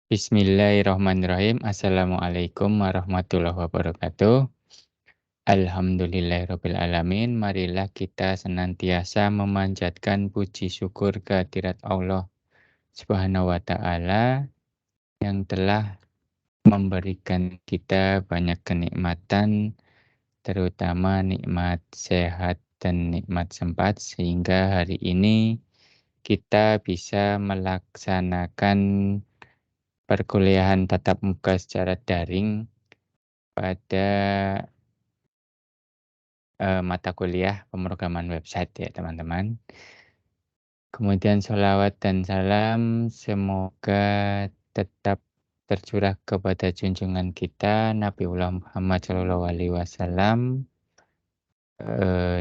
Bismillahirrahmanirrahim. Assalamualaikum warahmatullahi wabarakatuh. Alhamdulillahirabbil alamin. Marilah kita senantiasa memanjatkan puji syukur kehadirat Allah Subhanahu wa taala yang telah memberikan kita banyak kenikmatan, terutama nikmat sehat dan nikmat sempat sehingga hari ini kita bisa melaksanakan perkuliahan tatap muka secara daring pada mata kuliah pemrograman website ya teman-teman. Kemudian sholawat dan salam semoga tetap tercurah kepada junjungan kita Nabiullah Muhammad SAW,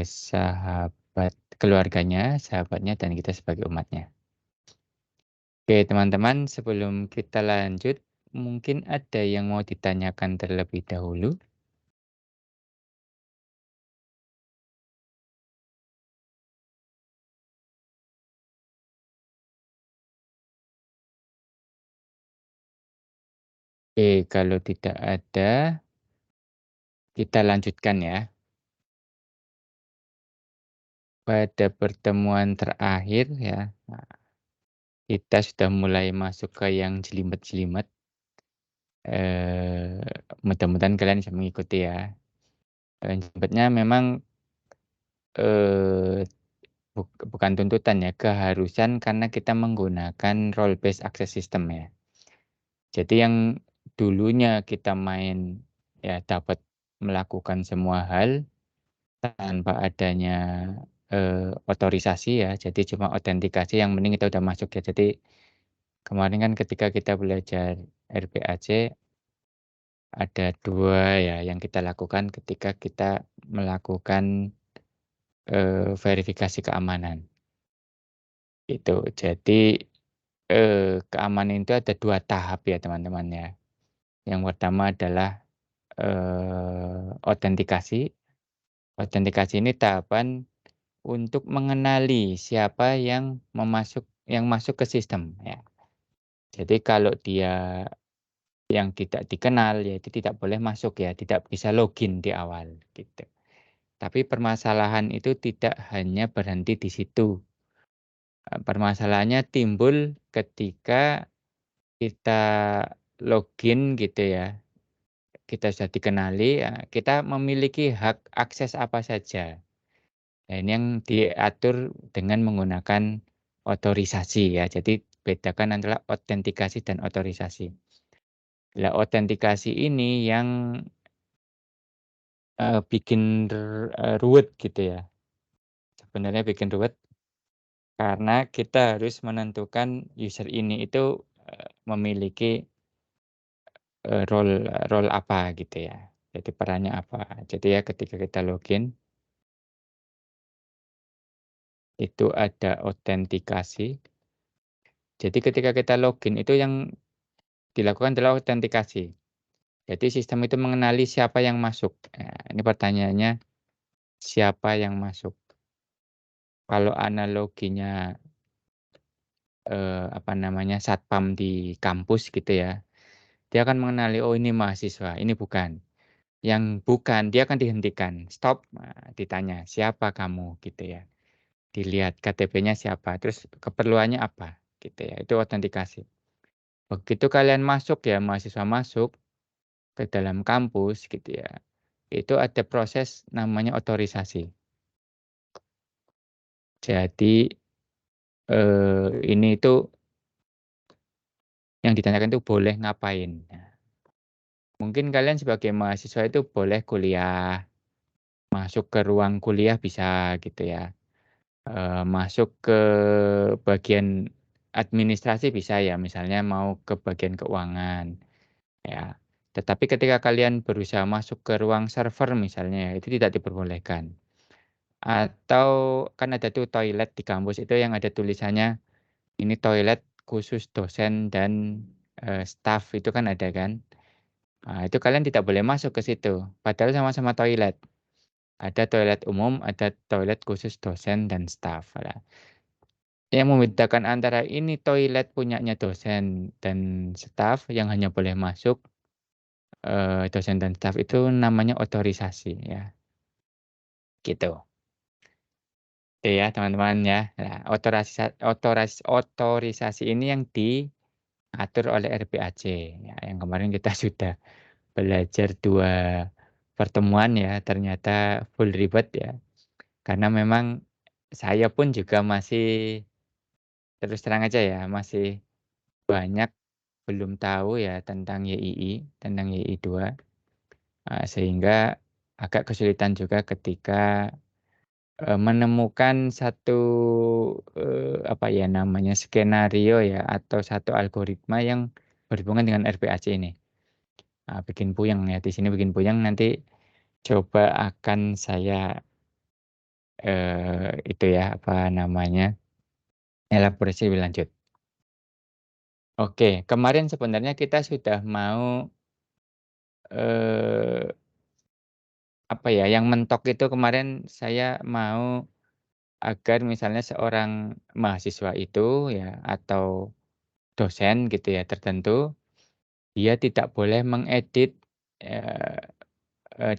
sahabat keluarganya, sahabatnya, dan kita sebagai umatnya. Oke teman-teman, sebelum kita lanjut, mungkin ada yang mau ditanyakan terlebih dahulu. Oke, kalau tidak ada, kita lanjutkan ya. Pada pertemuan terakhir ya, kita sudah mulai masuk ke yang jelimet-jelimet. Eh, Mudah-mudahan kalian bisa mengikuti ya. Jelimetnya memang eh, bukan tuntutan ya, keharusan karena kita menggunakan role based access system ya. Jadi yang dulunya kita main ya dapat melakukan semua hal tanpa adanya otorisasi ya. Jadi cuma autentikasi yang penting kita udah masuk ya. Jadi kemarin kan ketika kita belajar RPAC ada dua ya yang kita lakukan ketika kita melakukan verifikasi keamanan. Itu. Jadi keamanan itu ada dua tahap ya teman-teman ya. Yang pertama adalah autentikasi. Autentikasi ini tahapan untuk mengenali siapa yang masuk ke sistem ya. Jadi kalau dia yang tidak dikenal ya itu tidak boleh masuk ya, tidak bisa login di awal gitu. Tapi permasalahan itu tidak hanya berhenti di situ. Permasalahannya timbul ketika kita login gitu ya. Kita sudah dikenali, ya, kita memiliki hak akses apa saja. Nah, ini yang diatur dengan menggunakan otorisasi ya. Jadi bedakan antara autentikasi dan otorisasi. Nah, autentikasi ini yang bikin ruwet gitu ya. Sebenarnya bikin ruwet karena kita harus menentukan user ini itu memiliki role apa gitu ya. Jadi perannya apa. Jadi ya ketika kita login itu ada autentikasi. Jadi ketika kita login itu yang dilakukan adalah autentikasi. Jadi sistem itu mengenali siapa yang masuk. Nah, ini pertanyaannya siapa yang masuk. Kalau analoginya satpam di kampus gitu ya. Dia akan mengenali oh ini mahasiswa, ini bukan. Yang bukan dia akan dihentikan, stop, ditanya siapa kamu gitu ya. Dilihat KTP-nya siapa, terus keperluannya apa gitu ya. Itu autentikasi. Begitu kalian masuk ya, mahasiswa masuk ke dalam kampus gitu ya. Itu ada proses namanya otorisasi. Jadi ini itu yang ditanyakan itu boleh ngapain. Nah, mungkin kalian sebagai mahasiswa itu boleh kuliah, masuk ke ruang kuliah bisa gitu ya. Masuk ke bagian administrasi bisa ya, misalnya mau ke bagian keuangan ya. Tetapi ketika kalian berusaha masuk ke ruang server misalnya, itu tidak diperbolehkan. Atau kan ada tuh toilet di kampus itu yang ada tulisannya ini toilet khusus dosen dan staff itu kan ada kan. Nah, itu kalian tidak boleh masuk ke situ. Padahal sama-sama toilet. Ada toilet umum, ada toilet khusus dosen dan staff. Yang membedakan antara ini toilet punyanya dosen dan staf yang hanya boleh masuk, dosen dan staf itu namanya otorisasi ya, gitu. Itu ya teman-teman ya. Nah, otorisasi ini yang diatur oleh RPAC ya, yang kemarin kita sudah belajar 2 pertemuan ya, ternyata full ribet ya. Karena memang saya pun juga masih terus terang aja ya, masih banyak belum tahu ya tentang YII, tentang YII 2, sehingga agak kesulitan juga ketika, menemukan satu, apa ya namanya, skenario ya atau satu algoritma yang berhubungan dengan RPAC ini. Bikin puyeng ya, di sini bikin puyeng, nanti coba akan saya, itu ya, apa namanya, elaborasi lebih lanjut. Oke, kemarin sebenarnya kita sudah mau, eee, apa ya, yang mentok itu kemarin saya mau agar misalnya seorang mahasiswa itu ya, atau dosen gitu ya tertentu, dia tidak boleh mengedit, eee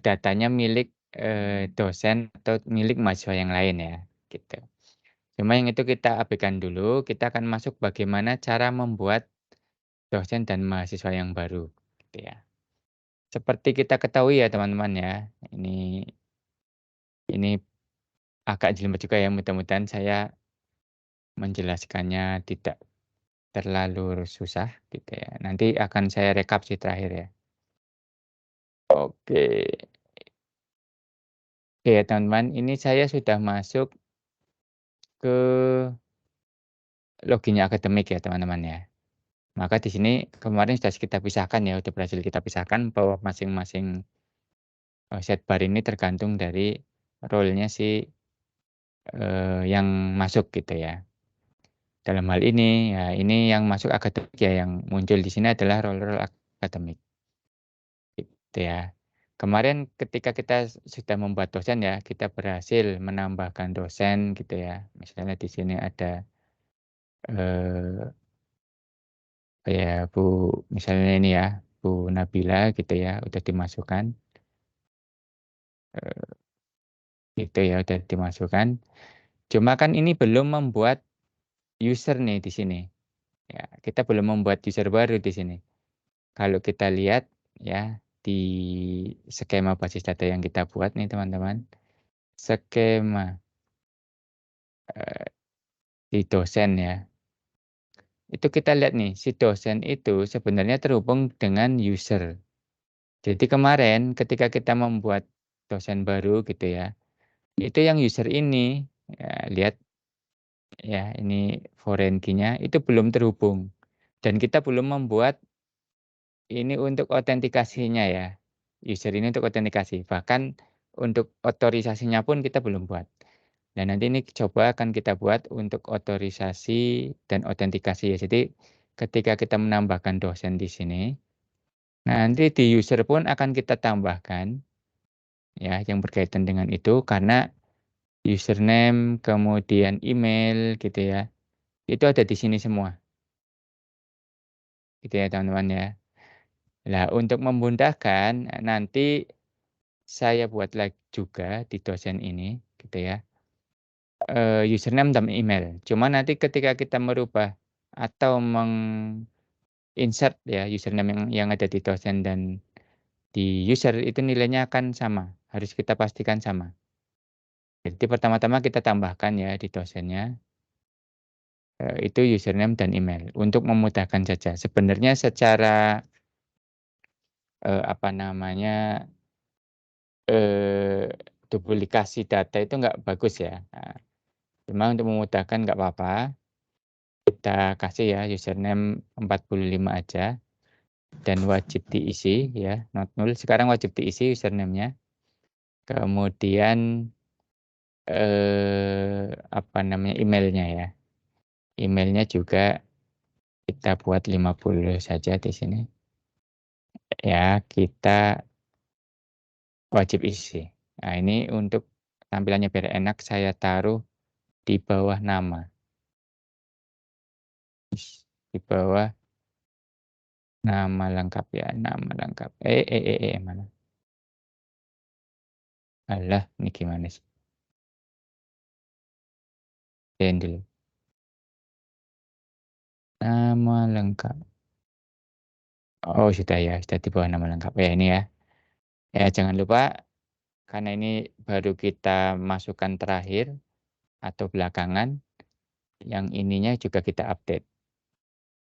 datanya milik, dosen atau milik mahasiswa yang lain ya, gitu. Cuma yang itu kita abaikan dulu, kita akan masuk bagaimana cara membuat dosen dan mahasiswa yang baru, gitu ya. Seperti kita ketahui ya teman-teman ya, ini agak jelimet juga ya, mudah-mudahan saya menjelaskannya tidak terlalu susah gitu ya. Nanti akan saya rekap sih terakhir ya. Oke. Oke ya teman-teman, ini saya sudah masuk ke loginnya akademik ya teman-teman ya. Maka di sini kemarin sudah kita pisahkan ya, udah berhasil kita pisahkan bahwa masing-masing, sidebar ini tergantung dari role-nya si, yang masuk gitu ya. Dalam hal ini, ya ini yang masuk akademik ya, yang muncul di sini adalah role-role akademik, gitu ya. Kemarin ketika kita sudah membuat dosen ya, kita berhasil menambahkan dosen gitu ya. Misalnya di sini ada, eee, Bu misalnya ini ya, Bu Nabila gitu ya, udah dimasukkan, gitu ya, udah dimasukkan. Cuma kan ini belum membuat user nih di sini, ya, kita belum membuat user baru di sini. Kalau kita lihat ya, di skema basis data yang kita buat nih teman-teman, skema, eee, di dosen ya, itu kita lihat nih, si dosen itu sebenarnya terhubung dengan user. Jadi kemarin ketika kita membuat dosen baru gitu ya, itu yang user ini, ya lihat ya, ini foreign key-nya itu belum terhubung dan kita belum membuat ini untuk autentikasinya ya, user ini untuk autentikasi, bahkan untuk otorisasinya pun kita belum buat. Nah, nanti ini coba akan kita buat untuk otorisasi dan autentikasi ya. Jadi ketika kita menambahkan dosen di sini, nanti di user pun akan kita tambahkan ya yang berkaitan dengan itu karena username, kemudian email gitu ya, itu ada di sini semua, gitu ya teman-teman ya. Nah, untuk memudahkan, nanti saya buat lagi juga di dosen ini, gitu ya, username dan email. Cuma nanti ketika kita merubah atau meng-insert ya username yang ada di dosen dan di user itu nilainya akan sama, harus kita pastikan sama. Jadi pertama-tama kita tambahkan ya di dosennya, itu username dan email untuk memudahkan saja. Sebenarnya secara, apa namanya, eee, duplikasi data itu nggak bagus ya. Cuma untuk memudahkan nggak apa-apa, kita kasih ya username 45 aja dan wajib diisi ya, not null. Sekarang wajib diisi username-nya. Kemudian, apa namanya, emailnya ya. Emailnya juga kita buat 50 saja di sini. Ya, kita wajib isi. Nah, ini untuk tampilannya biar enak saya taruh di bawah nama. di bawah nama lengkap ya, nama lengkap. Mana? Alah, ini gimana sih? Handle. Nama lengkap. Oh, sudah ya, sudah di bawah nama lengkap. Ya, ini ya. Ya, jangan lupa karena ini baru kita masukkan terakhir atau belakangan, yang ininya juga kita update.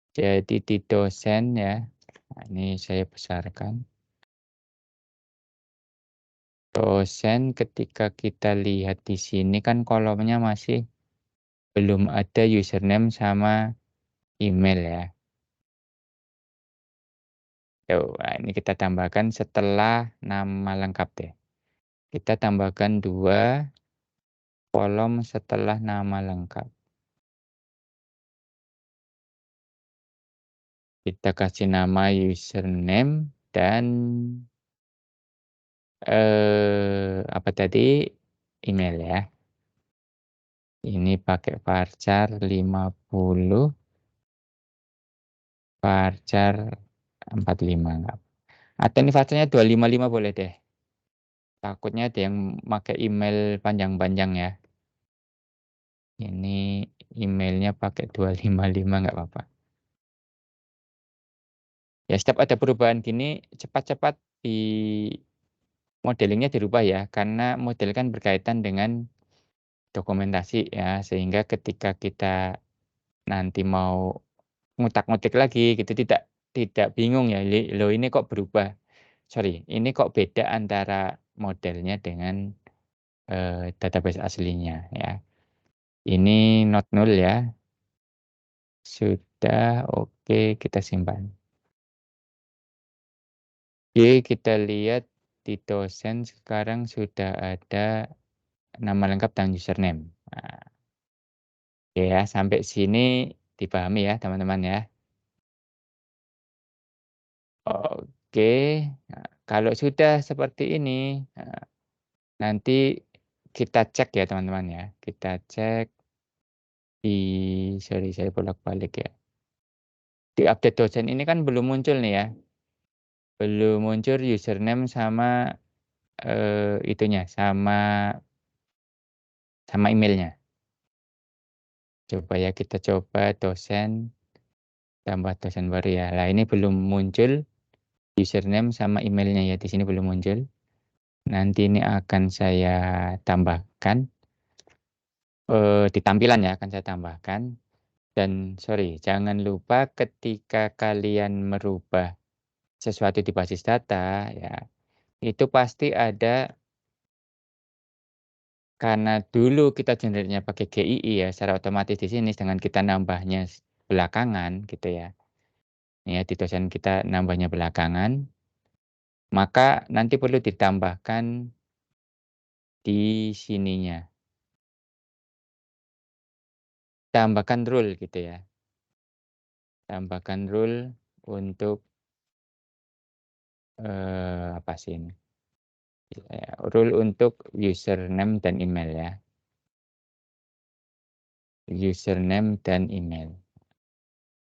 Jadi di dosen ya, nah, ini saya besarkan. Dosen ketika kita lihat di sini kan kolomnya masih belum ada username sama email ya. Tuh, nah ini kita tambahkan setelah nama lengkap deh. Kita tambahkan 2 kolom setelah nama lengkap. Kita kasih nama username dan apa tadi? Email ya. Ini pakai varchar 50, varchar 45 enggak. Atau ini varcharnya 255 boleh deh. Takutnya ada yang pakai email panjang-panjang ya. Ini emailnya pakai 255 nggak apa-apa. Ya setiap ada perubahan gini cepat-cepat di modelingnya dirubah ya. Karena model kan berkaitan dengan dokumentasi ya. Sehingga ketika kita nanti mau ngutak-ngutik lagi gitu tidak bingung ya. Loh ini kok berubah. Sorry, ini kok beda antara modelnya dengan database aslinya ya. Ini not null ya. Sudah, oke, kita simpan. Oke, kita lihat di dosen sekarang sudah ada nama lengkap dan username. Nah, oke ya, sampai sini dipahami ya teman-teman ya. Oke, nah, kalau sudah seperti ini, nah, nanti kita cek ya teman-teman ya. Kita cek di, sorry saya bolak-balik ya. Di update dosen ini kan belum muncul nih ya. Belum muncul username sama itunya, sama emailnya. Coba ya kita coba dosen, tambah dosen baru ya. Nah ini belum muncul username sama emailnya ya, di sini belum muncul. Nanti ini akan saya tambahkan, di tampilan ya akan saya tambahkan. Dan sorry, jangan lupa ketika kalian merubah sesuatu di basis data ya, itu pasti ada. Karena dulu kita generate-nya pakai GII ya, secara otomatis di sini dengan kita nambahnya belakangan gitu ya. Ya, di dosen kita nambahnya belakangan, maka nanti perlu ditambahkan di sininya. Tambahkan rule gitu ya. Tambahkan rule untuk apa sih ini? Ya, rule untuk username dan email ya. Username dan email.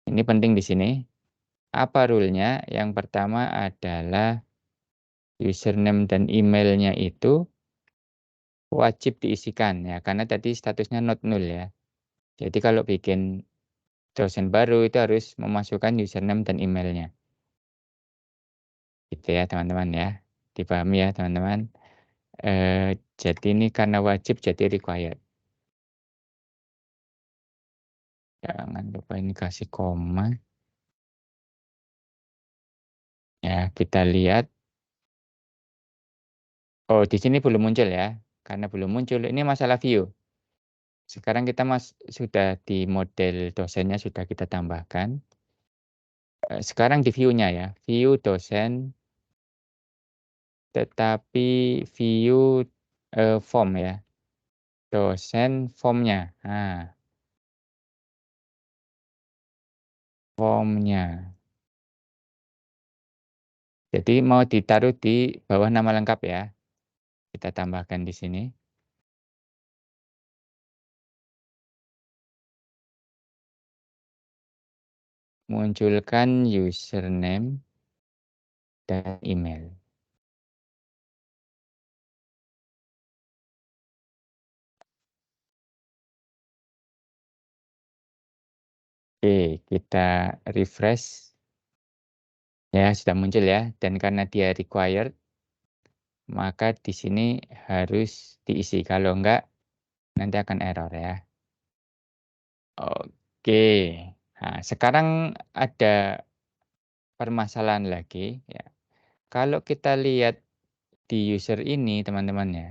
Ini penting di sini. Apa rule-nya? Yang pertama adalah username dan emailnya itu wajib diisikan ya, karena tadi statusnya not null ya. Jadi kalau bikin dosen baru itu harus memasukkan username dan emailnya. Gitu ya teman-teman ya. Dipahami ya teman-teman. Jadi ini karena wajib jadi required. Jangan lupa ini kasih koma. Ya, kita lihat. Oh, di sini belum muncul ya. Karena belum muncul, ini masalah view. Sekarang kita sudah di model dosennya sudah kita tambahkan. Sekarang di view-nya ya. View dosen, tetapi view form ya. Dosen formnya. Nah, formnya. Jadi mau ditaruh di bawah nama lengkap ya. Kita tambahkan di sini. munculkan username dan email. Oke, kita refresh. Ya, sudah muncul ya. Dan karena dia required, maka di sini harus diisi. Kalau enggak, nanti akan error ya. Oke. Nah, sekarang ada permasalahan lagi ya. Kalau kita lihat di user ini, teman-teman ya.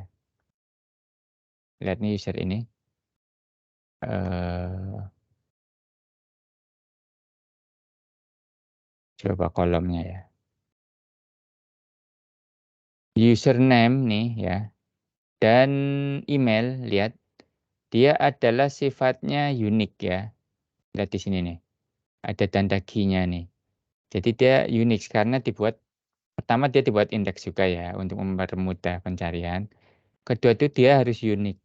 Lihat nih user ini. Coba kolomnya ya. Username nih ya. Dan email, lihat. Dia adalah sifatnya unik ya. Lihat di sini nih. Ada tanda key-nya nih. Jadi dia unik karena pertama dia dibuat indeks juga ya untuk mempermudah pencarian. Kedua itu dia harus unik.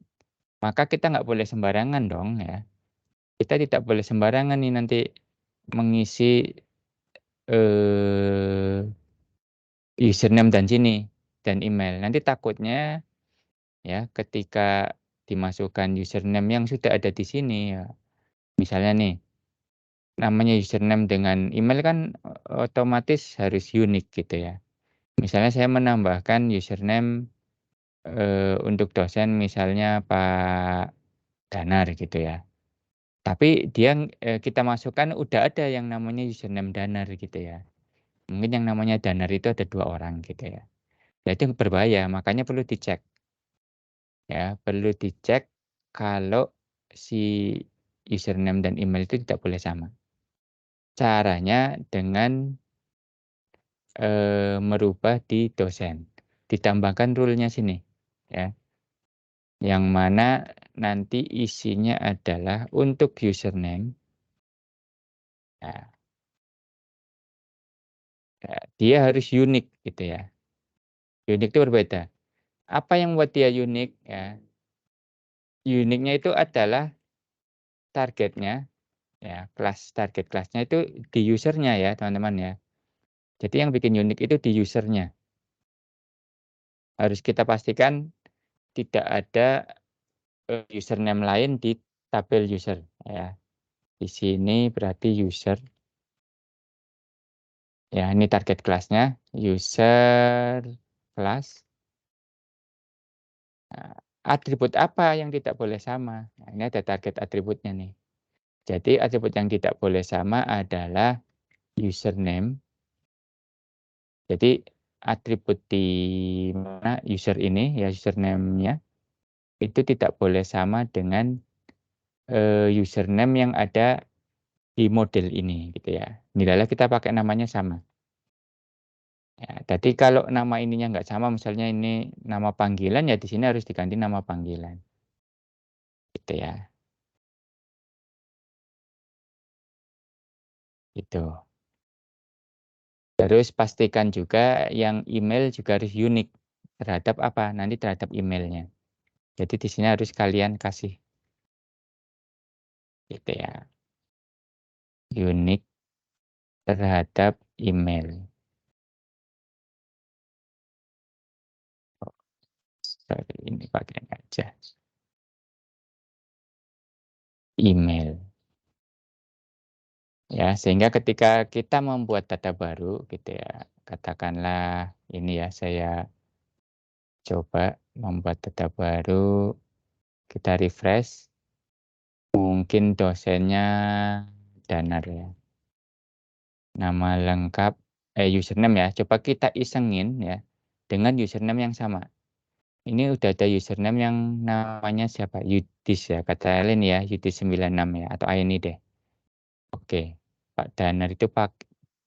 Maka kita nggak boleh sembarangan dong ya. Kita tidak boleh sembarangan nih nanti mengisi eh, username dan email. Nanti takutnya ya ketika dimasukkan username yang sudah ada di sini ya. Misalnya nih namanya username dengan email kan otomatis harus unik gitu ya. Misalnya saya menambahkan username untuk dosen misalnya Pak Danar gitu ya. Tapi kita masukkan udah ada yang namanya username Danar gitu ya. Mungkin yang namanya Danar itu ada 2 orang gitu ya. Ya itu berbahaya, makanya perlu dicek ya, perlu dicek kalau si username dan email itu tidak boleh sama. Caranya dengan merubah di dosen. Ditambahkan rule-nya sini ya. Yang mana nanti isinya adalah untuk username ya, ya, dia harus unik gitu ya. Unik itu berbeda. Apa yang membuat dia unik ya? Uniknya itu adalah targetnya ya, target kelasnya itu di usernya ya, teman-teman ya. Jadi yang bikin unik itu di usernya. Harus kita pastikan tidak ada username lain di tabel user ya. Di sini berarti user. Ya, ini target kelasnya, user kelas. Nah, atribut apa yang tidak boleh sama? Nah, ini ada target atributnya nih. Jadi atribut yang tidak boleh sama adalah username. Jadi atribut di mana user ini ya username-nya itu tidak boleh sama dengan username yang ada di model ini gitu ya. Nilainya kita pakai namanya sama. Ya, jadi kalau nama ininya nggak sama, misalnya ini nama panggilan, ya di sini harus diganti nama panggilan. Gitu ya. Itu. Terus pastikan juga yang email juga harus unik terhadap apa? Nanti terhadap emailnya. Jadi di sini harus kalian kasih gitu ya. Unik terhadap email. Oh, sorry, ini pakai aja. Email. Ya, sehingga ketika kita membuat data baru gitu ya. Katakanlah ini ya saya coba membuat data baru, kita refresh, mungkin dosennya Danar ya. Nama lengkap, username ya, coba kita isengin ya, dengan username yang sama. Ini udah ada username yang namanya siapa? Yudis ya, kata Ellen ya, Yudis 96 ya, atau Aini deh. Oke, Pak Danar itu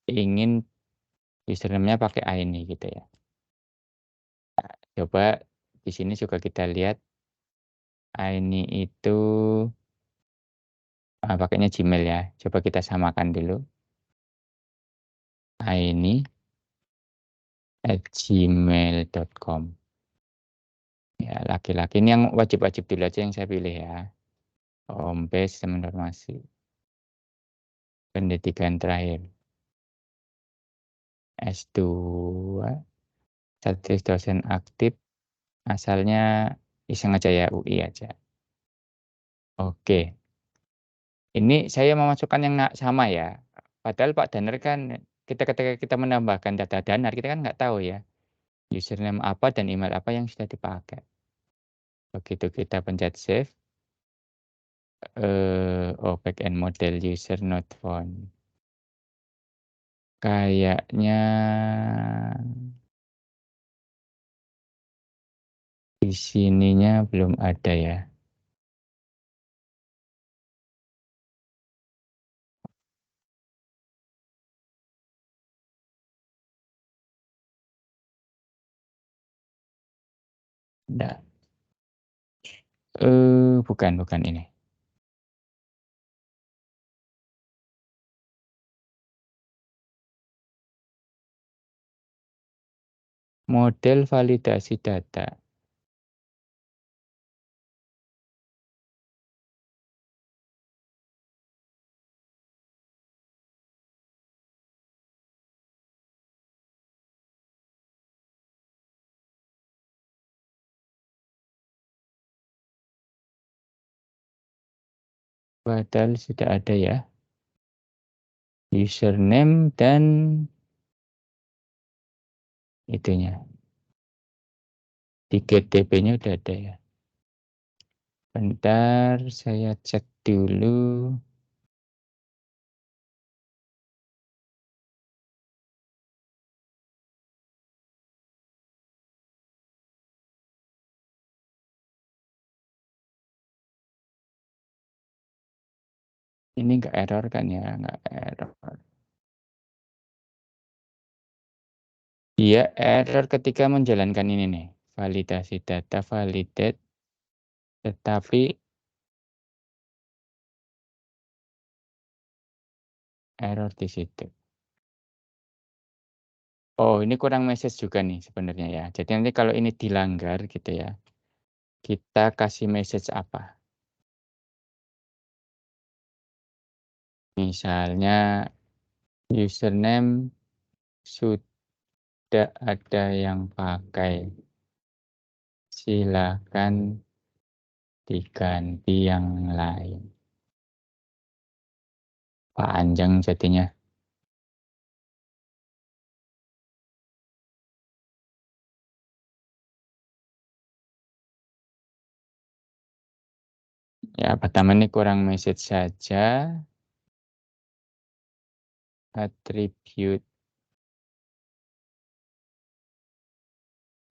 ingin username-nya pakai Aini gitu ya. Coba di sini juga kita lihat Aini itu pakainya Gmail ya. Coba kita samakan dulu. aini@gmail.com. Ya, laki-laki ini yang wajib-wajib dulu aja yang saya pilih ya. Homepage sistem informasi. pendidikan terakhir. S2, status dosen aktif, asalnya iseng aja ya, UI aja. Oke, ini saya memasukkan yang sama ya. Padahal Pak Danar kan ketika kita menambahkan data Danar, kita kan nggak tahu ya, username apa dan email apa yang sudah dipakai. Begitu kita pencet save, oh backend model user not found. Kayaknya di sininya belum ada ya. Nggak. Bukan ini. Model validasi data. Padahal sudah ada ya. Username dan itunya. 3DP-nya udah ada ya. Bentar, saya cek dulu. Ini nggak error kan ya? Nggak error. Iya, error ketika menjalankan ini nih. Validasi data validate, tetapi error di situ. Oh, ini kurang message juga nih sebenarnya ya. Jadi nanti kalau ini dilanggar gitu ya, kita kasih message apa? Misalnya username sudah ada yang pakai. Silakan diganti yang lain. Panjang jadinya. Ya, pertama ini kurang message saja. Attribute.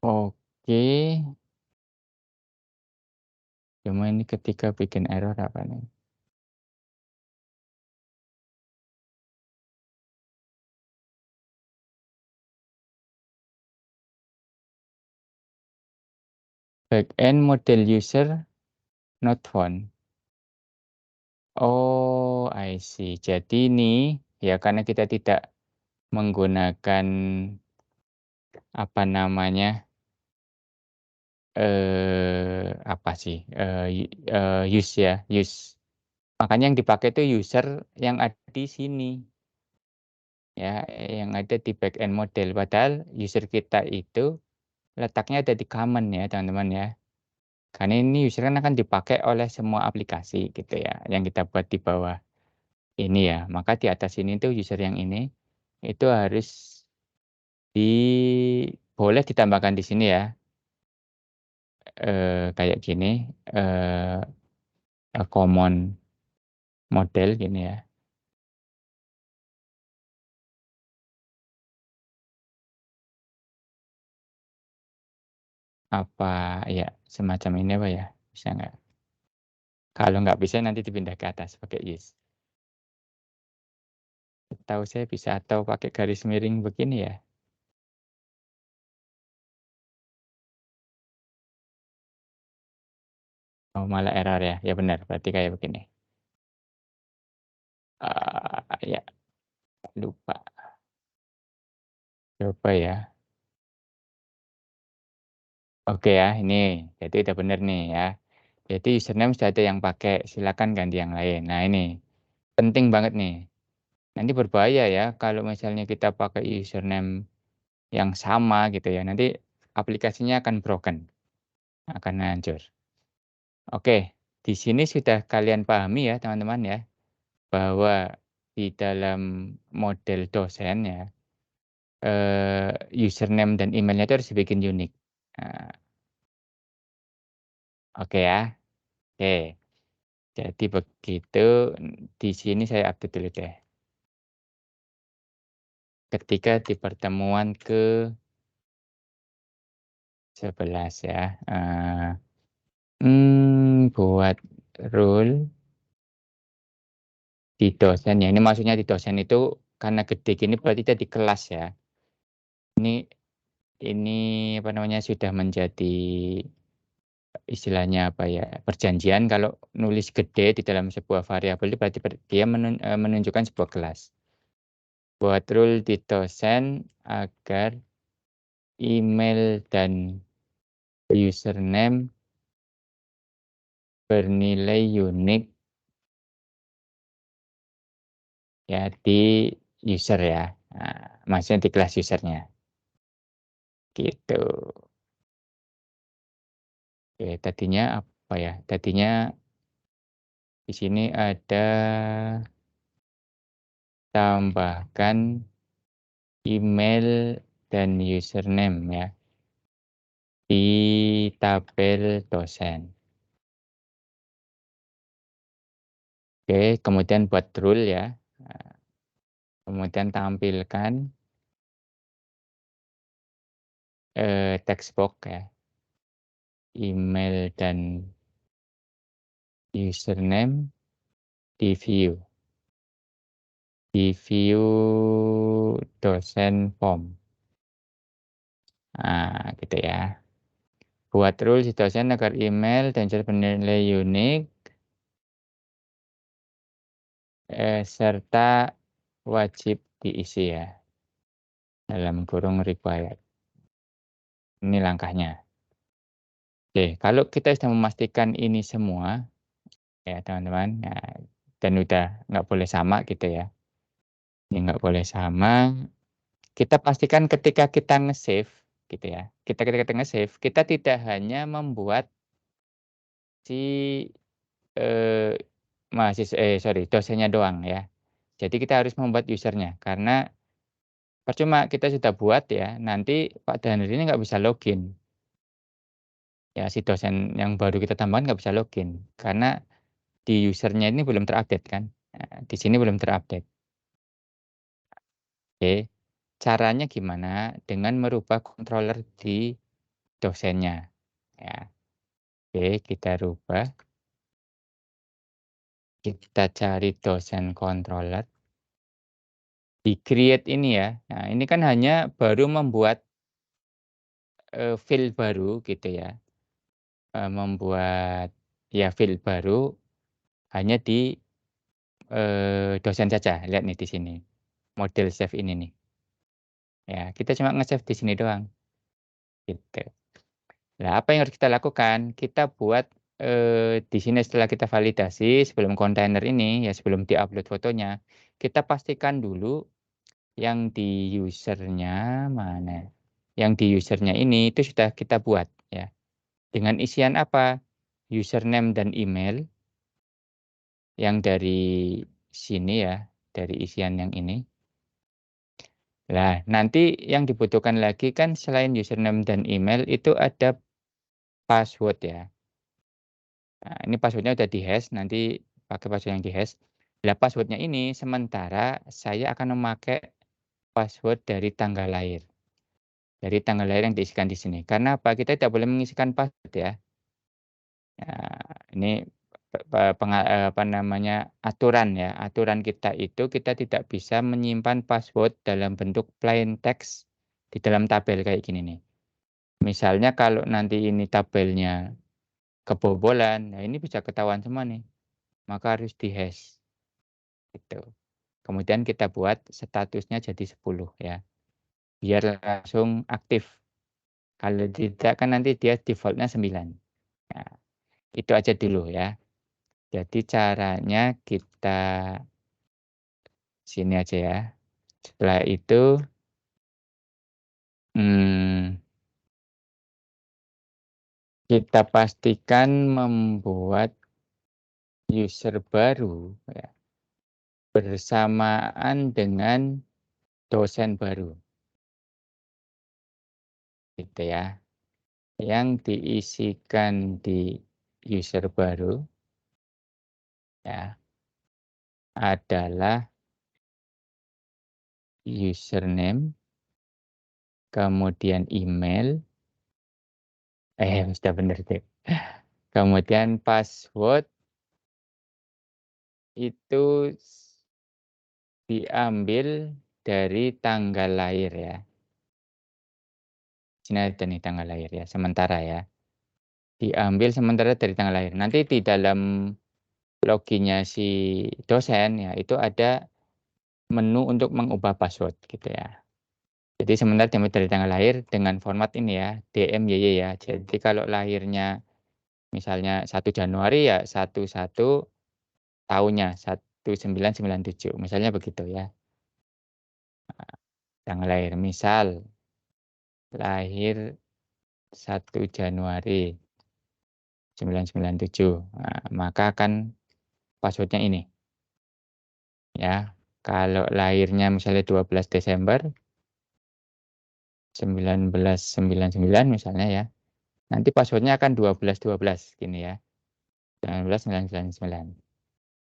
Oke. Cuma ini ketika bikin error apa nih? Backend model user not found. Oh, I see. Jadi ini ya karena kita tidak menggunakan apa namanya apa sih use ya use. Makanya yang dipakai itu user yang ada di sini ya, yang ada di backend model. Padahal user kita itu letaknya ada di common ya teman-teman ya. Karena ini user kan akan dipakai oleh semua aplikasi gitu ya, yang kita buat di bawah ini ya. Maka di atas ini tuh user yang ini itu harus di boleh ditambahkan di sini ya, kayak gini, common model gini ya. Apa ya semacam ini apa ya? Bisa nggak? Kalau nggak bisa nanti dipindah ke atas pakai yes. Tahu saya bisa atau pakai garis miring begini ya. Oh malah error ya. Ya benar, berarti kayak begini. Ya lupa. Coba ya. Oke ya, ini. Jadi udah benar nih ya. Jadi username sudah ada yang pakai, silakan ganti yang lain. Nah ini penting banget nih. Nanti berbahaya ya kalau misalnya kita pakai username yang sama gitu ya, nanti aplikasinya akan broken, akan hancur. Oke, di sini sudah kalian pahami ya teman-teman ya, bahwa di dalam model dosen ya, username dan emailnya itu harus dibikin unik. Nah, oke ya, oke. Jadi begitu, di sini saya update dulu deh. Ketika di pertemuan ke-11 ya, buat rule di dosen ya, ini maksudnya di dosen itu karena gede gini berarti dia di kelas ya. Ini ini apa namanya, sudah menjadi istilahnya apa ya, perjanjian kalau nulis gede di dalam sebuah variabel itu berarti dia menunjukkan sebuah kelas. Buat rule di dosen agar email dan username bernilai unik ya di user ya. Nah, maksudnya di kelas usernya gitu. Oke, tadinya apa ya? Tadinya di sini ada tambahkan email dan username ya di tabel dosen. Oke, kemudian buat rule ya. Nah, kemudian tampilkan text box ya, email dan username di view, di view dosen form. Nah, gitu ya. Buat rule si dosen agar email dan user bernilai unik, serta wajib diisi ya, dalam kurung required. Ini langkahnya. Oke, kalau kita sudah memastikan ini semua, ya teman-teman, ya, dan udah nggak boleh sama gitu ya. Ini nggak boleh sama, kita pastikan ketika kita nge-save gitu ya. Ketika kita nge-save, kita tidak hanya membuat si, eee, dosennya doang ya. Jadi kita harus membuat usernya, karena percuma kita sudah buat ya, nanti Pak Danir ini nggak bisa login. Ya si dosen yang baru kita tambahkan nggak bisa login, karena di usernya ini belum terupdate kan. Nah, di sini belum terupdate. Oke, caranya gimana? Dengan merubah controller di dosennya, ya. Oke, kita rubah, kita cari dosen controller, di create ini ya. Nah, ini kan hanya baru membuat, file baru gitu ya, membuat ya file baru hanya di, dosen saja. Lihat nih di sini, model save ini nih, ya kita cuma nge-save di sini doang, gitu. Nah, apa yang harus kita lakukan? Kita buat, di sini setelah kita validasi sebelum kontainer ini, ya sebelum di-upload fotonya, kita pastikan dulu yang di user-nya mana, yang di user-nya ini itu sudah kita buat ya. Dengan isian apa? Username dan email yang dari sini ya, dari isian yang ini. Nah, nanti yang dibutuhkan lagi kan selain username dan email itu ada password ya. Nah, ini password-nya udah di-hash, nanti pakai password yang di-hash. Lah password-nya ini sementara saya akan memakai password dari tanggal lahir. Dari tanggal lahir yang diisikan di sini. Karena apa? Kita tidak boleh mengisikan password ya. Ini apa namanya, aturan ya. Aturan kita itu kita tidak bisa menyimpan password dalam bentuk plain text di dalam tabel kayak gini nih. Misalnya kalau nanti ini tabelnya kebobolan, nah ini bisa ketahuan semua nih. Maka harus di-hash gitu. Kemudian kita buat statusnya jadi 10 ya, biar langsung aktif. Kalau tidak kan nanti dia default-nya 9. Nah, itu aja dulu ya. Jadi caranya kita sini aja ya. Setelah itu, kita pastikan membuat user baru ya, bersamaan dengan dosen baru, gitu ya. Yang diisikan di user baru ya adalah username, kemudian email, sudah benar deh. Kemudian password itu diambil dari tanggal lahir ya. Sini ada nih tanggal lahir ya, sementara ya. Diambil sementara dari tanggal lahir. Nanti di dalam loginnya si dosen ya, itu ada menu untuk mengubah password gitu ya. Jadi sementara diambil dari tanggal lahir dengan format ini ya, DMYY ya. Jadi kalau lahirnya misalnya 1 Januari ya 11 tahunnya 1997, misalnya begitu ya. Tanggal lahir misal lahir 1 Januari 1997. Nah, maka akan password-nya ini ya. Kalau lahirnya misalnya 12 Desember 1999 misalnya ya. Nanti password-nya akan 1212 gini ya. 1999.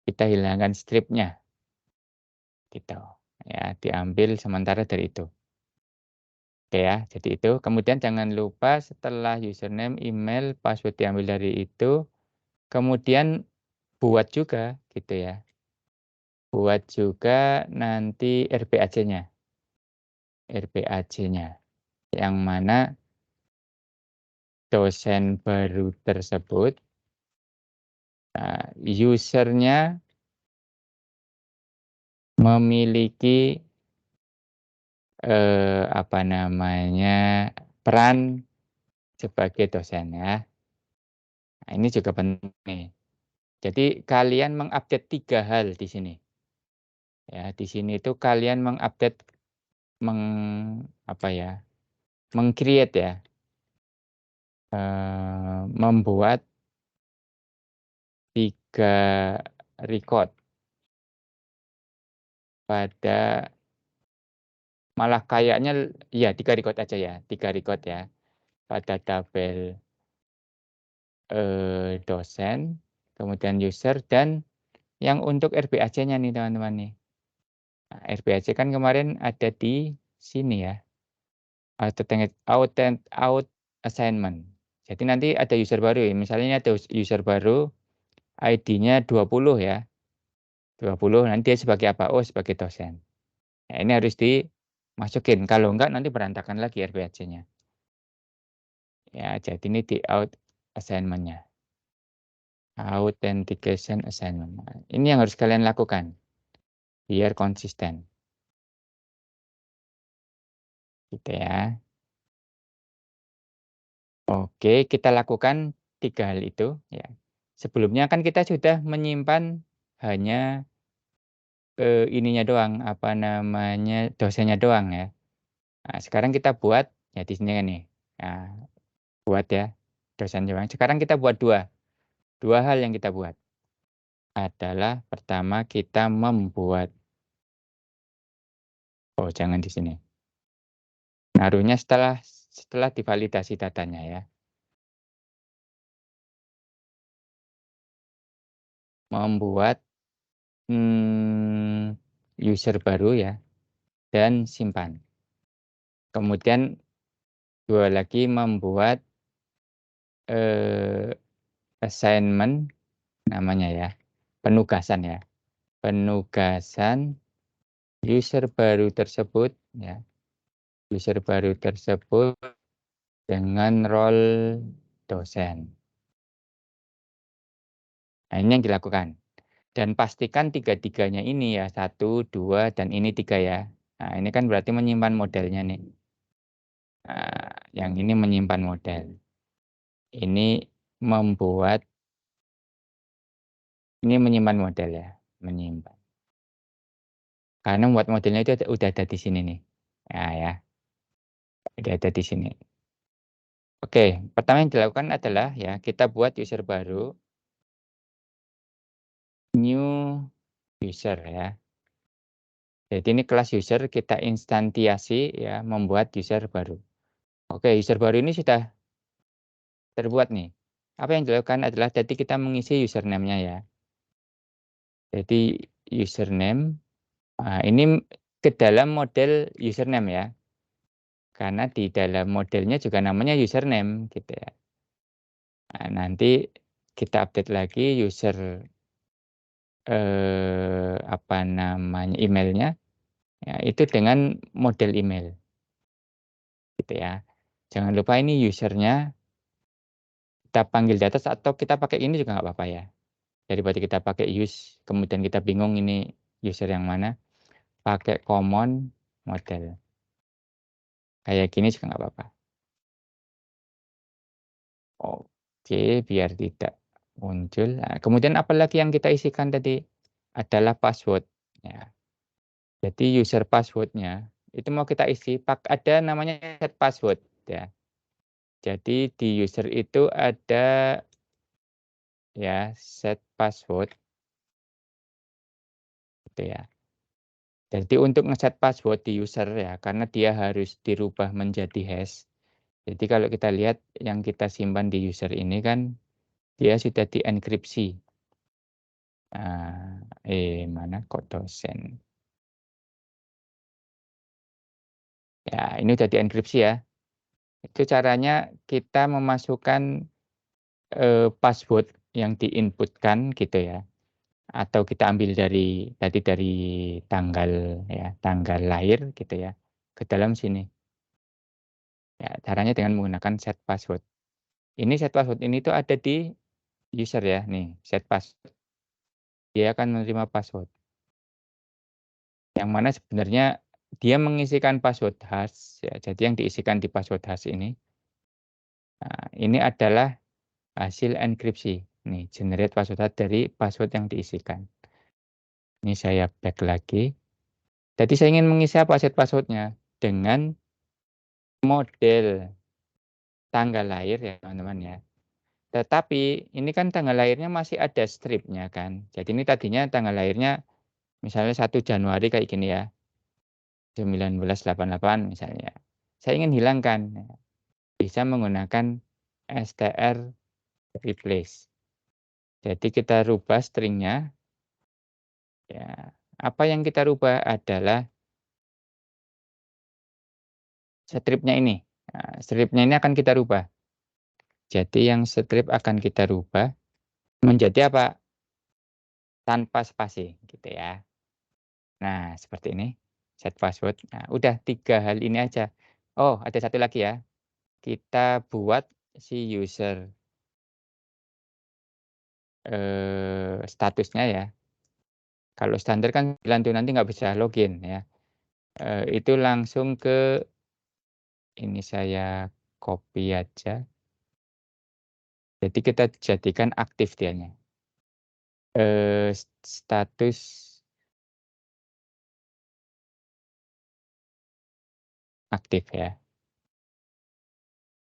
Kita hilangkan stripnya gitu. Ya, diambil sementara dari itu. Oke ya, jadi itu. Kemudian jangan lupa setelah username, email, password diambil dari itu, kemudian buat juga gitu ya. Buat juga nanti RPAC-nya. RPAC-nya. Yang mana dosen baru tersebut, usernya memiliki apa namanya, peran sebagai dosen ya. Nah, ini juga penting nih. Jadi kalian mengupdate 3 hal di sini. Ya, di sini itu kalian mengupdate meng apa ya, meng-create ya, membuat 3 record pada malah kayaknya ya 3 record aja ya, 3 record ya, pada tabel, dosen, kemudian user, dan yang untuk RBAC-nya nih teman-teman nih. Nah, RBAC kan kemarin ada di sini ya, out assignment. Jadi nanti ada user baru ya, misalnya ini ada user baru, ID-nya 20 ya, 20 nanti dia sebagai apa? Oh, sebagai dosen. Nah, ini harus dimasukin, kalau enggak nanti berantakan lagi RBAC-nya. Ya, jadi ini di out assignment-nya. Authentication assignment. Nah, ini yang harus kalian lakukan biar konsisten. Gitu ya. Oke, kita lakukan 3 hal itu ya. Sebelumnya kan kita sudah menyimpan hanya, ininya doang, apa namanya, dosennya doang ya. Nah, sekarang kita buat ya di sini kan nih. Nah, buat ya dosen doang. Sekarang kita buat dua hal yang kita buat adalah pertama kita membuat, oh jangan di sini. Naruhnya setelah divalidasi datanya ya. Membuat, user baru ya dan simpan. Kemudian 2 lagi membuat, eee, assignment namanya ya, penugasan ya. Penugasan user baru tersebut ya, user baru tersebut dengan role dosen. Nah, ini yang dilakukan. Dan pastikan tiga-tiganya ini ya, 1, 2, dan ini 3 ya. Nah, ini kan berarti menyimpan modelnya nih. Nah, yang ini menyimpan model. Ini membuat ini menyimpan model ya, menyimpan. Karena membuat modelnya itu udah ada di sini nih. Nah ya, udah ada di sini. Oke, pertama yang dilakukan adalah ya kita buat user baru, new user ya. Jadi ini kelas user kita instansiasi ya membuat user baru. Oke, user baru ini sudah terbuat nih. Apa yang dilakukan adalah tadi kita mengisi username-nya ya. Jadi username, ini ke dalam model username ya. Karena di dalam modelnya juga namanya username gitu ya. Nah, nanti kita update lagi user apa namanya emailnya ya, itu dengan model email gitu ya. Jangan lupa ini usernya kita panggil di atas atau kita pakai ini juga nggak apa-apa ya. Daripada kita pakai use kemudian kita bingung ini user yang mana, pakai common model. Kayak gini juga nggak apa-apa. Oke, biar tidak muncul. Nah, kemudian apalagi yang kita isikan tadi adalah password. Ya, jadi user passwordnya itu mau kita isi, ada namanya set password. Ya, jadi di user itu ada ya set password, gitu ya. Jadi untuk ngeset password di user ya, karena dia harus dirubah menjadi hash. Jadi kalau kita lihat yang kita simpan di user ini kan dia sudah dienkripsi. Mana kok dosen? Ya, ini udah dienkripsi ya. Itu caranya kita memasukkan, password yang diinputkan gitu ya, atau kita ambil dari tadi dari tanggal ya, tanggal lahir gitu ya, ke dalam sini. Ya, caranya dengan menggunakan set password. Ini set password ini tuh ada di user ya, nih set password, dia akan menerima password. Yang mana sebenarnya dia mengisikan password hash ya, jadi yang diisikan di password hash ini, ini adalah hasil enkripsi. Nih, generate password hash dari password yang diisikan. Ini saya back lagi. Jadi saya ingin mengisi apa set password-nya dengan model tanggal lahir ya teman-teman ya. Tetapi ini kan tanggal lahirnya masih ada stripnya kan. Jadi ini tadinya tanggal lahirnya misalnya 1 Januari kayak gini ya, 1988 misalnya. Saya ingin hilangkan, bisa menggunakan str replace. Jadi kita rubah stringnya ya. Apa yang kita rubah adalah stripnya ini. Nah, stripnya ini akan kita rubah. Jadi yang strip akan kita rubah menjadi apa? Tanpa spasi gitu ya. Nah, seperti ini. Set password. Nah, udah 3 hal ini aja. Oh, ada satu lagi ya. Kita buat si user, statusnya ya. Kalau standar kan bilang tuh nanti nggak bisa login ya. Itu langsung ke ini saya copy aja. Jadi kita jadikan aktif dianya. Status aktif ya.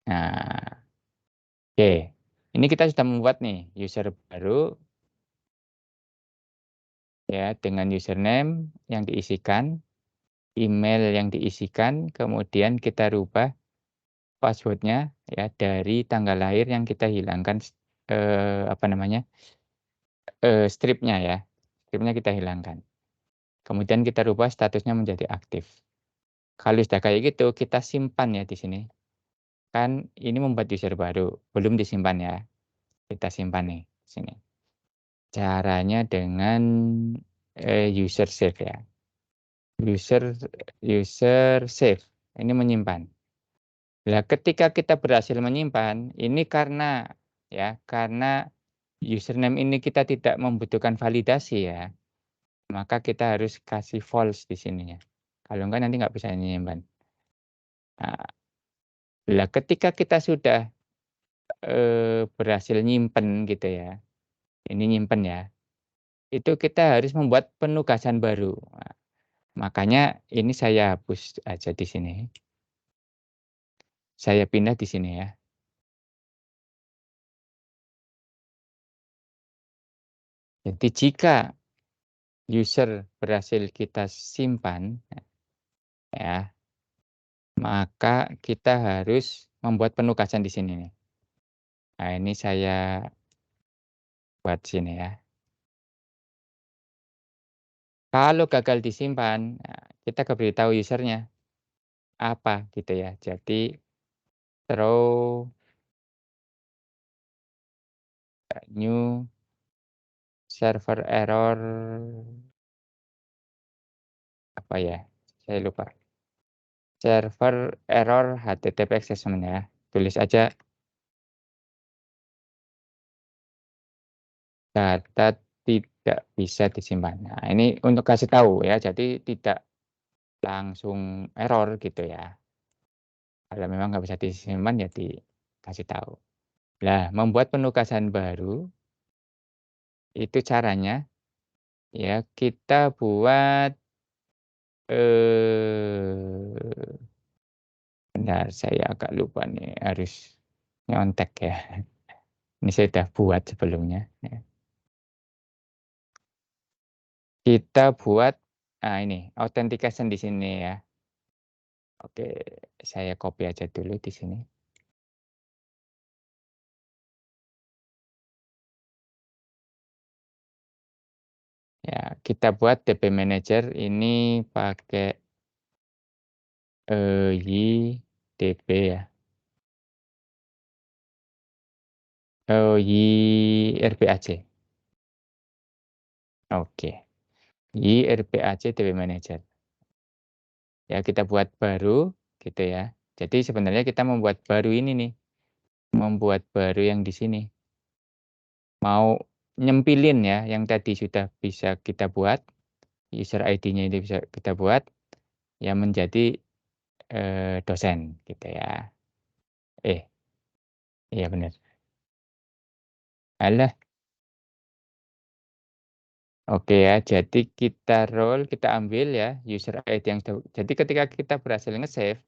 Nah, oke. Ini kita sudah membuat nih user baru ya dengan username yang diisikan, email yang diisikan, kemudian kita rubah password-nya ya dari tanggal lahir yang kita hilangkan, apa namanya, strip-nya ya, strip-nya kita hilangkan. Kemudian kita rubah statusnya menjadi aktif. Kalau sudah kayak gitu kita simpan ya di sini. Kan ini membuat user baru, belum disimpan ya. Kita simpan nih sini. Caranya dengan, user save ya. User user save, ini menyimpan. Nah, ketika kita berhasil menyimpan, ini karena username ini kita tidak membutuhkan validasi ya, maka kita harus kasih false di sini ya. Kalau enggak nanti nggak bisa menyimpan. Nah, lah ketika kita sudah, berhasil nyimpen gitu ya, ini nyimpen ya, itu kita harus membuat penugasan baru. Makanya ini saya hapus aja di sini. Saya pindah di sini ya. Jadi jika user berhasil kita simpan ya, maka kita harus membuat penugasan di sini nih. Nah, ini saya buat sini ya. Kalau gagal disimpan, nah, kita beritahu usernya apa gitu ya. Jadi throw new server error apa ya? Saya lupa. Server error HTTP accessment ya. Tulis aja data tidak bisa disimpan. Nah, ini untuk kasih tahu ya. Jadi tidak langsung error gitu ya. Kalau memang nggak bisa disimpan ya dikasih tahu. Nah, membuat penugasan baru itu caranya ya kita buat bentar saya agak lupa nih harus nyontek ya. Ini saya sudah buat sebelumnya ya. Kita buat ini authentication di sini ya. Oke, saya copy aja dulu di sini. Ya, kita buat DB Manager ini pakai YDB ya. Oh, YRPAC. Oke. YRPAC DB Manager. Ya, kita buat baru gitu ya. Jadi sebenarnya kita membuat baru ini nih, membuat baru yang di sini. Mau nyempilin ya yang tadi sudah bisa kita buat, user ID-nya ini bisa kita buat, ya menjadi, dosen gitu ya. Eh, iya benar. Alah, oke ya. Jadi kita roll, kita ambil ya user ID yang jadi ketika kita berhasil nge-save,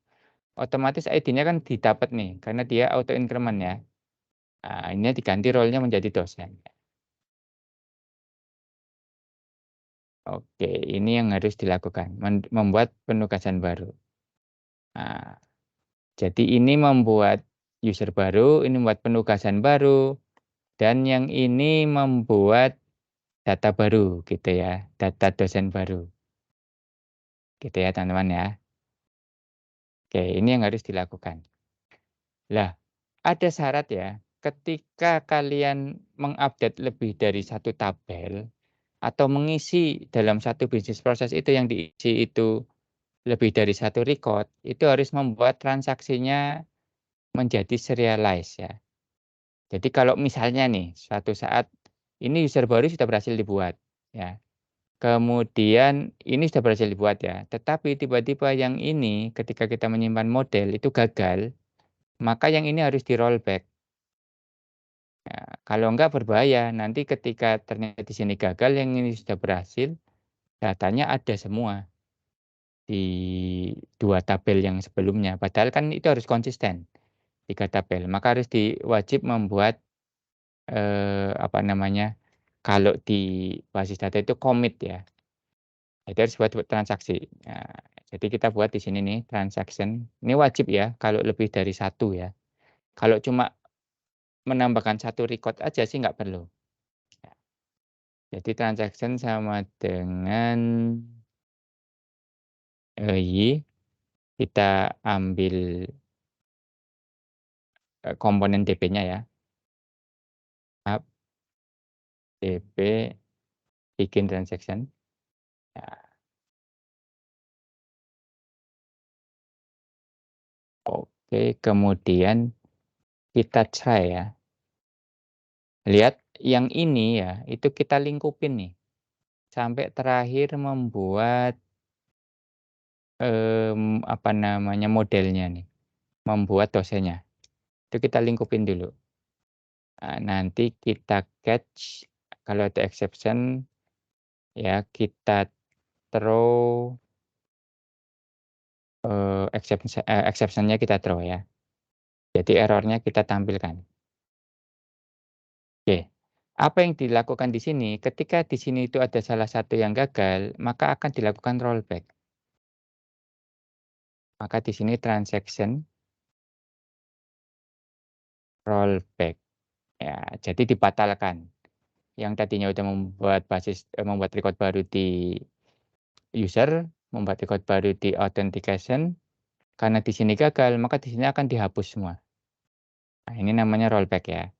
otomatis ID-nya kan didapat nih, karena dia auto increment ya. Nah, ini diganti role-nya menjadi dosen. Oke, ini yang harus dilakukan, membuat penugasan baru. Nah, jadi ini membuat user baru, ini membuat penugasan baru, dan yang ini membuat data baru gitu ya, data dosen baru. Gitu ya teman-teman ya. Oke, ini yang harus dilakukan. Lah, ada syarat ya, ketika kalian mengupdate lebih dari satu tabel atau mengisi dalam satu bisnis proses itu yang diisi itu lebih dari satu record, itu harus membuat transaksinya menjadi serialize ya. Jadi kalau misalnya nih, suatu saat ini user baru sudah berhasil dibuat ya. Kemudian ini sudah berhasil dibuat ya, tetapi tiba-tiba yang ini ketika kita menyimpan model itu gagal, maka yang ini harus di-rollback. Ya, kalau enggak berbahaya, nanti ketika ternyata di sini gagal, yang ini sudah berhasil, datanya ada semua di 2 tabel yang sebelumnya. Padahal kan itu harus konsisten, 3 tabel. Maka harus wajib membuat, apa namanya, kalau di basis data itu commit ya. Itu harus buat transaksi. Nah, jadi kita buat di sini nih transaction, ini wajib ya kalau lebih dari satu ya. Kalau cuma menambahkan satu record aja sih nggak perlu. Jadi transaction sama dengan, Y, kita ambil, komponen DP-nya ya, up DP bikin transaction. Ya, oke, kemudian kita try ya. Lihat yang ini ya, itu kita lingkupin nih, sampai terakhir membuat, apa namanya, modelnya nih, membuat dosennya. Itu kita lingkupin dulu. Nanti kita catch, kalau ada exception ya kita throw exception-nya kita throw ya. Jadi error-nya kita tampilkan. Oke. Apa yang dilakukan di sini, ketika di sini itu ada salah satu yang gagal, maka akan dilakukan rollback. Maka di sini transaction rollback. Ya, jadi dibatalkan. Yang tadinya udah membuat record baru di user, membuat record baru di authentication, karena di sini gagal, maka di sini akan dihapus semua. Nah, ini namanya rollback ya.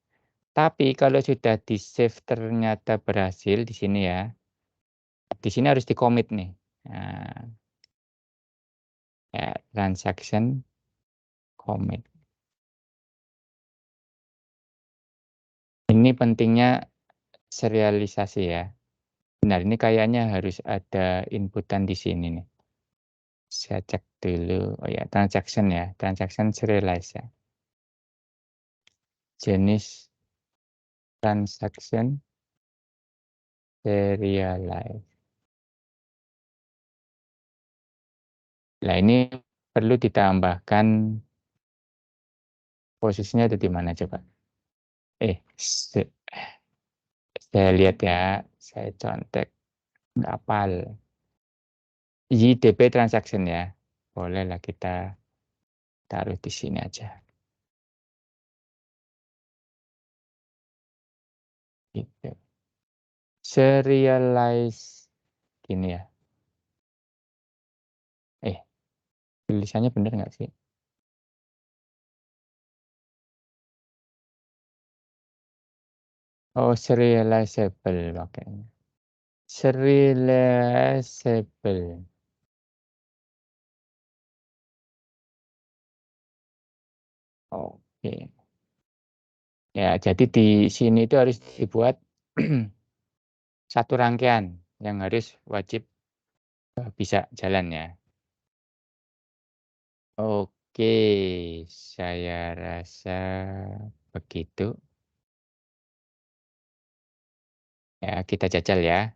Tapi kalau sudah di-save ternyata berhasil di sini ya, di sini harus di-commit nih. Nah, ya transaction commit. Ini pentingnya serialisasi ya. Benar, ini kayaknya harus ada inputan di sini nih. Saya cek dulu. Oh ya, transaction ya, transaction serialize ya. Jenis transaction serialize. Nah, ini perlu ditambahkan posisinya ada di mana coba? Saya lihat ya, saya contek, nggak hafal. YDP transaction ya, bolehlah kita taruh di sini aja. Gitu. Serialize gini ya. Eh, tulisannya bener nggak sih? Oh, serializable makanya. Serializable. Oke. Ya, jadi di sini itu harus dibuat satu rangkaian yang harus wajib bisa jalan ya. Oke, saya rasa begitu. Ya, kita jajal ya.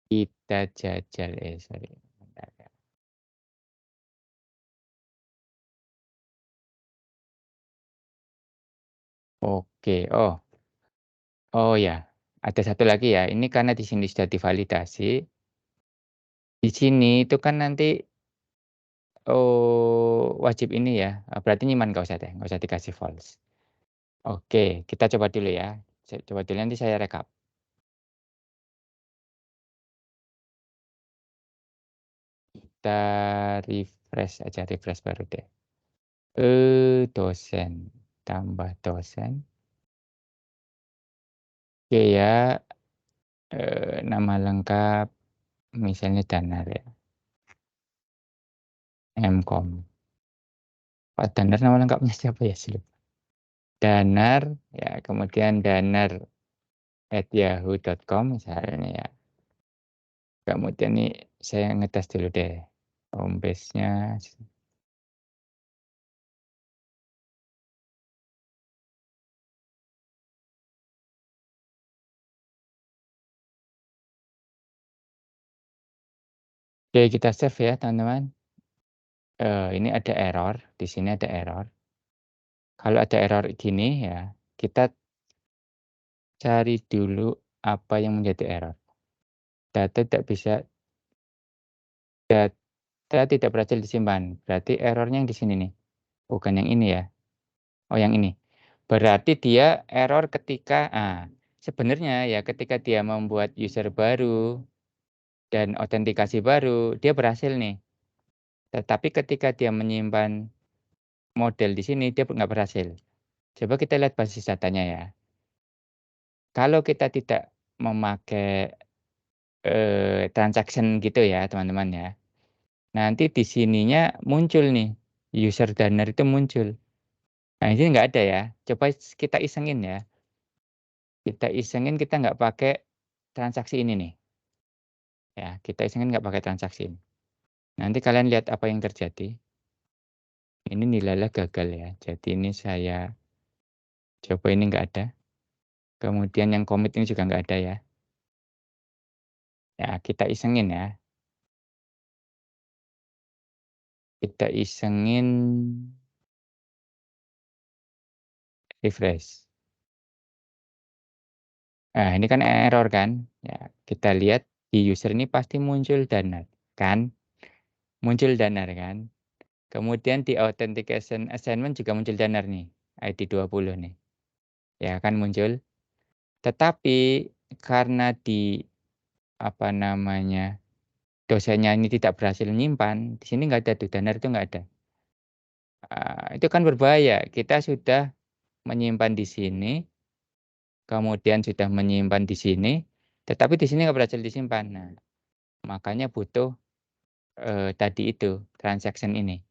Kita jajal, sorry. Bentar ya. Oke, oh ya, ada satu lagi ya. Ini karena di sini sudah divalidasi. Di sini itu kan nanti wajib ini ya. Berarti nyiman nggak usah deh, nggak usah dikasih false. Oke, kita coba dulu ya. Coba dulu nanti saya rekap. Kita refresh aja, refresh baru deh. Dosen, tambah dosen. Oke ya, nama lengkap misalnya Danar ya, Mkom. Pak Danar nama lengkapnya siapa ya sih? Danar, ya kemudian danar@yahoo.com misalnya ya. Kemudian nih saya ngetes dulu deh, home base-nya. Oke, kita save ya teman-teman. Ini ada error, di sini ada error. Kalau ada error gini ya, kita cari dulu apa yang menjadi error. Data tidak bisa data tidak berhasil disimpan, berarti errornya yang di sini nih, bukan yang ini ya. Oh yang ini. Berarti dia error ketika sebenarnya ya ketika dia membuat user baru dan autentikasi baru, dia berhasil nih. Tetapi ketika dia menyimpan model di sini, dia nggak berhasil. Coba kita lihat basis datanya ya. Kalau kita tidak memakai transaction gitu ya teman-teman ya. Nanti di sininya muncul nih, user donor itu muncul. Nah ini nggak ada ya. Coba kita isengin ya. Kita isengin kita nggak pakai transaksi ini nih. Ya, kita isengin nggak pakai transaksi ini. Nanti kalian lihat apa yang terjadi. Ini nilainya gagal ya. Jadi ini saya coba ini nggak ada. Kemudian yang commit ini juga nggak ada ya. Ya, kita isengin ya. Kita isengin refresh. Nah, ini kan error kan? Ya, kita lihat di user ini pasti muncul Danar, kan? Muncul Danar kan? Kemudian di authentication assignment juga muncul Danar nih, ID 20 nih. Ya kan muncul. Tetapi karena di apa namanya, dosennya ini tidak berhasil nyimpan, di sini nggak ada tuh, Danar itu nggak ada. Itu kan berbahaya. Kita sudah menyimpan di sini, kemudian sudah menyimpan di sini, tetapi di sini nggak berhasil disimpan. Nah, makanya butuh tadi itu, transaction ini.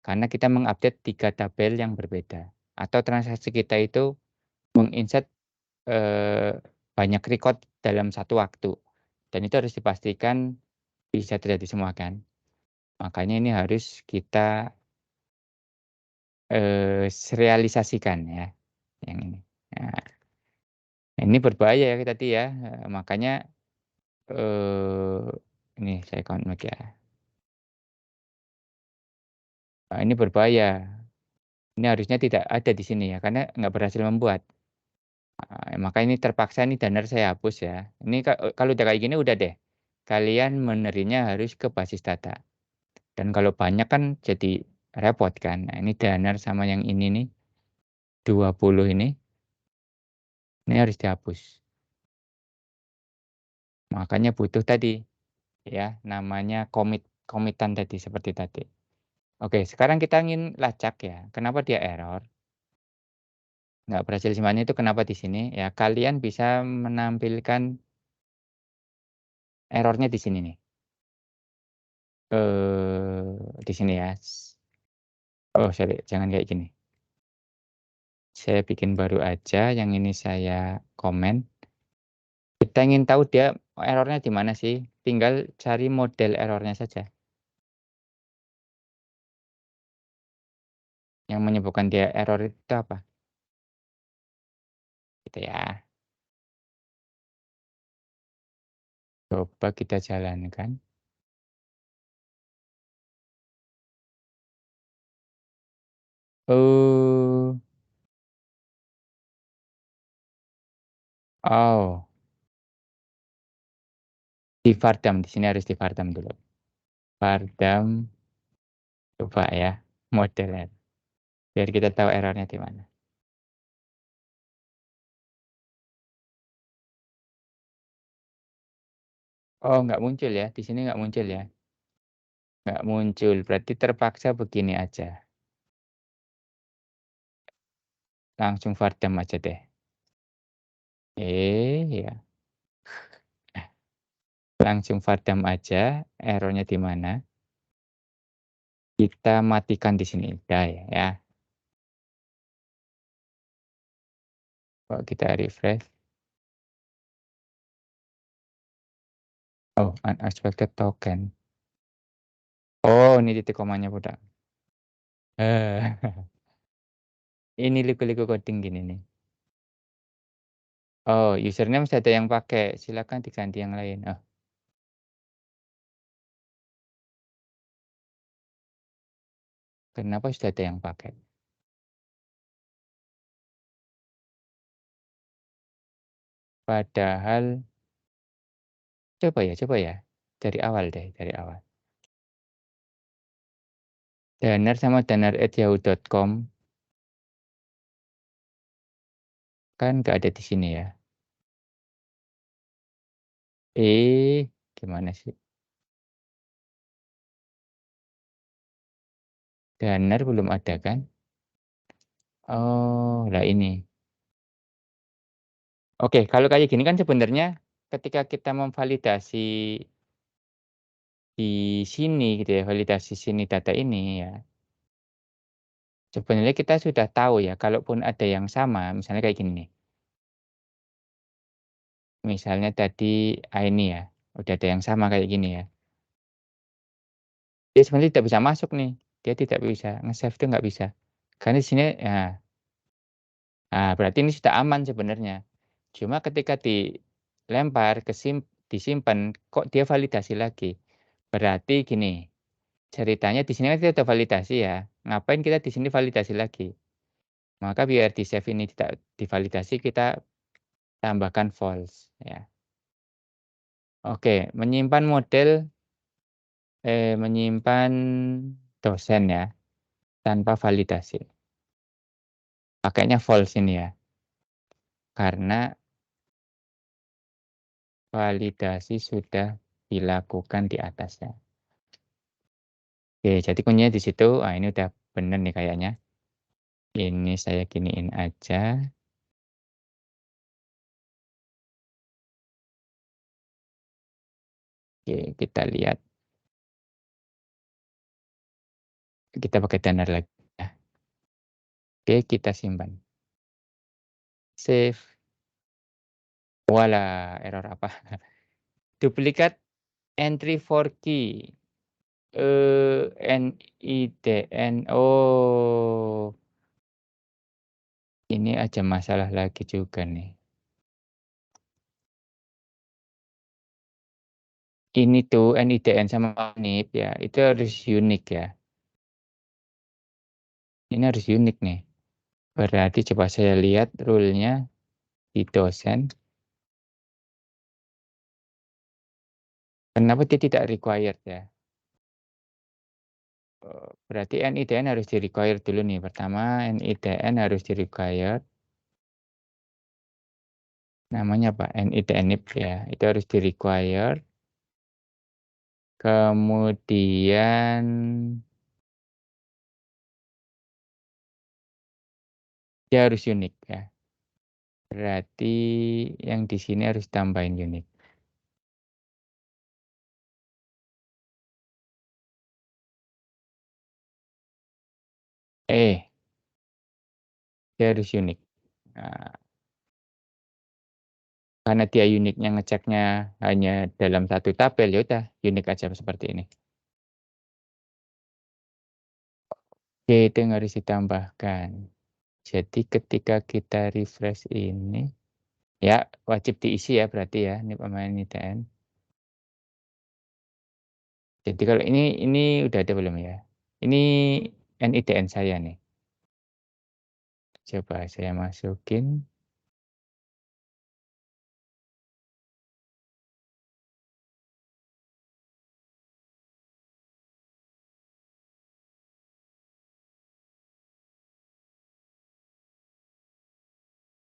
Karena kita mengupdate 3 tabel yang berbeda. Atau transaksi kita itu menginsert banyak record dalam satu waktu. Dan itu harus dipastikan bisa terjadi semua kan. Makanya ini harus kita serialisasikan ya, yang ini. Nah, ini berbahaya ya tadi ya, makanya, ini saya connect ya. Ini berbahaya. Ini harusnya tidak ada di sini ya, karena nggak berhasil membuat. Maka ini terpaksa nih Danar saya hapus ya. Ini kalau udah kayak gini udah deh, kalian benerinnya harus ke basis data. Dan kalau banyak kan jadi repot kan. Nah, ini Danar sama yang ini nih, 20 ini harus dihapus. Makanya butuh tadi ya, namanya komitan tadi seperti tadi. Oke, sekarang kita ingin lacak ya, kenapa dia error? Nggak berhasil simpannya itu kenapa di sini? Ya, kalian bisa menampilkan errornya di sini nih. Di sini ya. Oh sorry, jangan kayak gini. Saya bikin baru aja, yang ini saya komen. Kita ingin tahu dia errornya di mana sih? Tinggal cari model errornya saja. Yang menyebabkan dia error itu apa? Gitu ya. Coba kita jalankan. Oh, oh, di Vardam, di sini harus di Vardam dulu. Vardam, coba ya, modelnya. Biar kita tahu errornya di mana. Oh, nggak muncul ya, di sini nggak muncul ya. Nggak muncul, berarti terpaksa begini aja. Langsung Vardam aja deh. Ya. Langsung Vardam aja, errornya di mana. Kita matikan di sini, udah ya. Kalau kita refresh. Oh, unexpected token. Oh, ini titik komanya udah. Eh, ini liku-liku coding gini nih. Oh, username sudah ada yang pakai, silakan diganti yang lain. Oh, kenapa sudah ada yang pakai? Padahal, coba ya, dari awal deh, dari awal. Danar sama danar@yahoo.com kan nggak ada di sini ya. Gimana sih? Danar belum ada kan? Oh, lah ini. Oke, kalau kayak gini kan sebenarnya ketika kita memvalidasi di sini gitu ya, validasi sini data ini ya, sebenarnya kita sudah tahu ya, kalaupun ada yang sama, misalnya kayak gini nih. Misalnya tadi ini ya, udah ada yang sama kayak gini ya. Dia sebenarnya tidak bisa masuk nih, dia tidak bisa nge-save itu nggak bisa. Karena di sini ya, berarti ini sudah aman sebenarnya. Cuma ketika dilempar disimpan, kok dia validasi lagi. Berarti gini, ceritanya di sini kan kita udah validasi ya, ngapain kita di sini validasi lagi? Maka biar di save ini tidak divalidasi, kita tambahkan false ya. Oke, menyimpan dosen ya, tanpa validasi. Pakainya false ini ya, karena validasi sudah dilakukan di atasnya. Oke, jadi kuncinya di situ. Ah, ini udah bener nih kayaknya. Ini saya giniin aja. Oke, kita lihat. Kita pakai runner lagi ya. Oke, kita simpan. Save. Walah, error apa? Duplicate entry for key. NIDN. Oh, ini aja masalah lagi juga nih. Ini tuh NIDN sama NIP ya, itu harus unik ya. Ini harus unik nih. Berarti coba saya lihat rule-nya di dosen. Kenapa dia tidak required ya? Berarti NIDN harus di-required dulu nih. Pertama, NIDN harus di-required. Namanya apa? NIDN NIP ya. Itu harus di-required. Kemudian dia harus unik ya. Berarti yang di sini harus tambahin unik. Dia harus unik. Nah, karena dia uniknya ngeceknya hanya dalam satu tabel, ya udah unik aja seperti ini. Oke, itu yang harus ditambahkan. Jadi ketika kita refresh ini, ya wajib diisi ya berarti ya, ini pemain ITN. Jadi kalau ini udah ada belum ya? Ini NIDN saya nih. Coba saya masukin.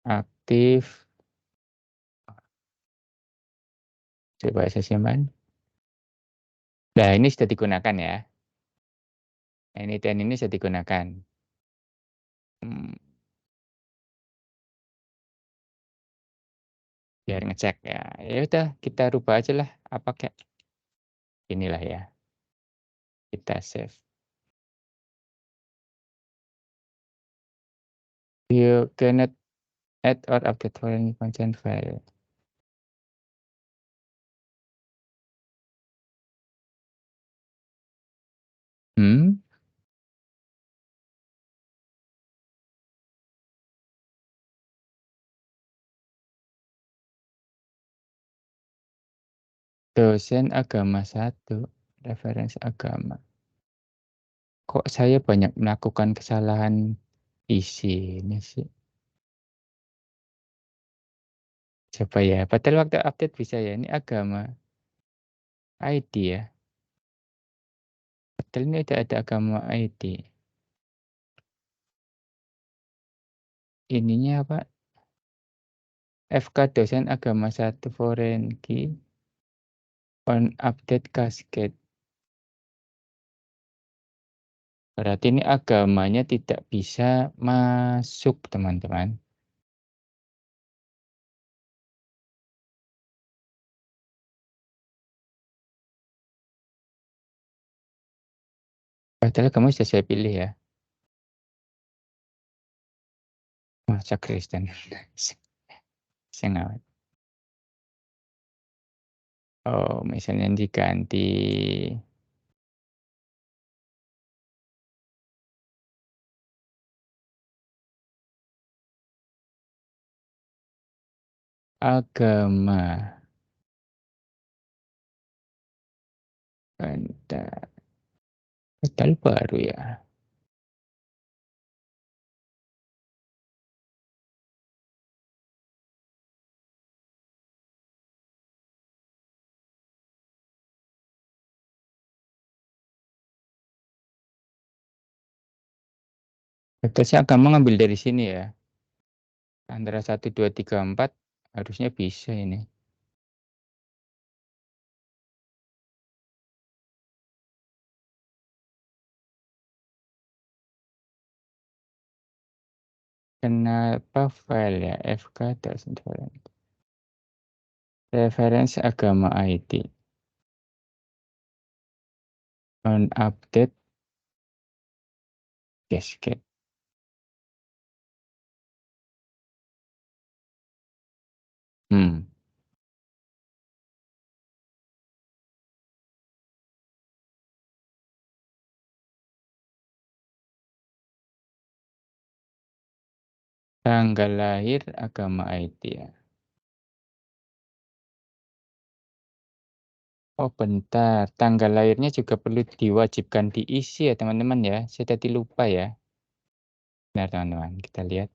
Aktif. Coba saya simpan. Nah, ini sudah digunakan ya. NIDN ini sudah digunakan. Hmm, biar ngecek ya. Ya udah kita rubah aja lah apa kayak inilah ya. Kita save. You cannot add or update foreign content file. Hmm? Dosen agama 1, referensi agama. Kok saya banyak melakukan kesalahan di sini sih? Coba ya, padahal waktu update bisa ya, ini agama ID ya. Padahal ini udah ada agama ID. Ininya apa? FK dosen agama 1 foreign key on update cascade. Berarti ini agamanya tidak bisa masuk, teman-teman. Padahal kamu sudah saya pilih ya. Masa Kristen. Saya ngawet. Oh, misalnya diganti agama. Bentar. Padahal baru ya. Batasnya agama ngambil dari sini ya. Antara 1, 2, 3, 4 harusnya bisa ini. Kenapa file ya? FK doesn't find. Reference agama IT. On update cascade. Hmm. Tanggal lahir agama IT ya. Oh bentar, tanggal lahirnya juga perlu diwajibkan diisi ya teman-teman ya. Saya tadi lupa ya. Benar teman-teman, kita lihat.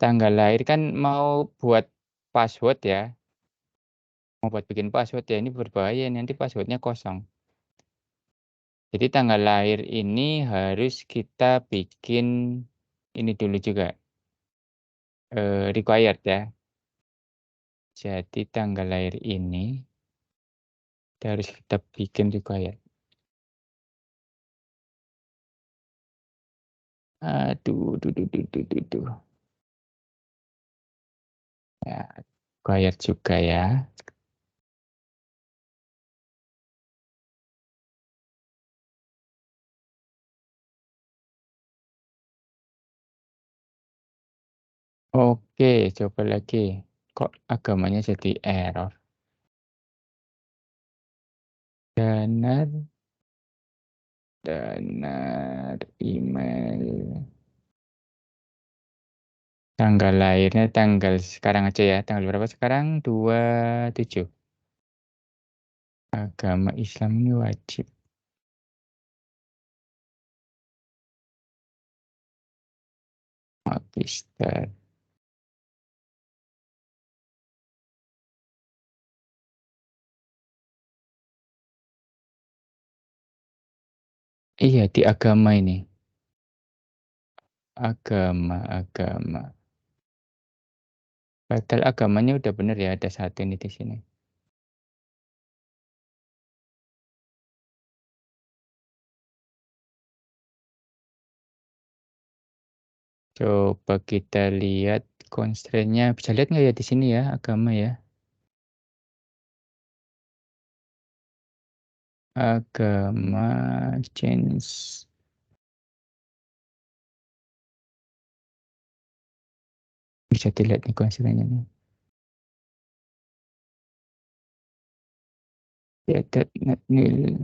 Tanggal lahir kan mau buat password ya. Mau buat bikin password ya, ini berbahaya nanti passwordnya kosong. Jadi tanggal lahir ini harus kita bikin ini dulu juga. Required ya. Jadi tanggal lahir ini harus kita bikin required. Aduh, duh. Ya, required juga ya. Oke, coba lagi. Kok agamanya jadi error? Danar, danar, email. Tanggal lahirnya tanggal sekarang aja ya. Tanggal berapa sekarang? 27. Agama Islam ini wajib. Pakistan. Iya, di agama ini. Agama. Padahal agamanya udah bener ya, ada satu ini di sini. Coba kita lihat constraint-nya. Bisa lihat nggak ya di sini ya, agama ya? Agama change. Bisa dilihat nih constraint-nya nih. Ya, not nil.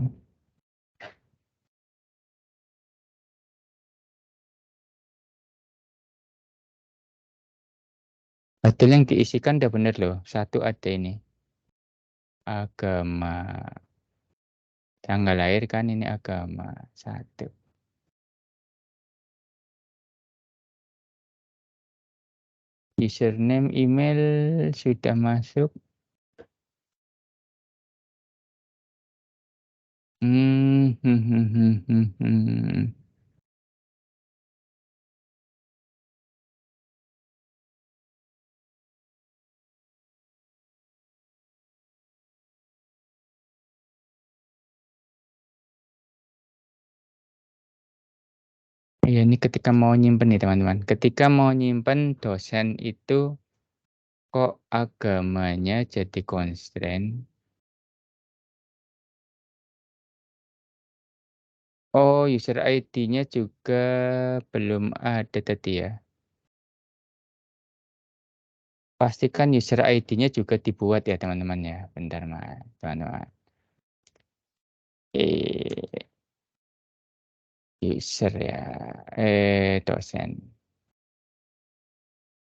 Padahal yang diisikan udah bener loh. Satu ada ini. Agama. Tanggal lahir kan ini agama. Satu. Username, email sudah masuk. Hmm, hmm, hmm, hmm, hmm, hmm. Ya, ini ketika mau nyimpen nih teman-teman. Ketika mau nyimpen dosen itu kok agamanya jadi constraint. Oh, user ID-nya juga belum ada tadi ya. Pastikan user ID-nya juga dibuat ya teman-teman ya. Bentar mas, teman-teman. User ya. Dosen.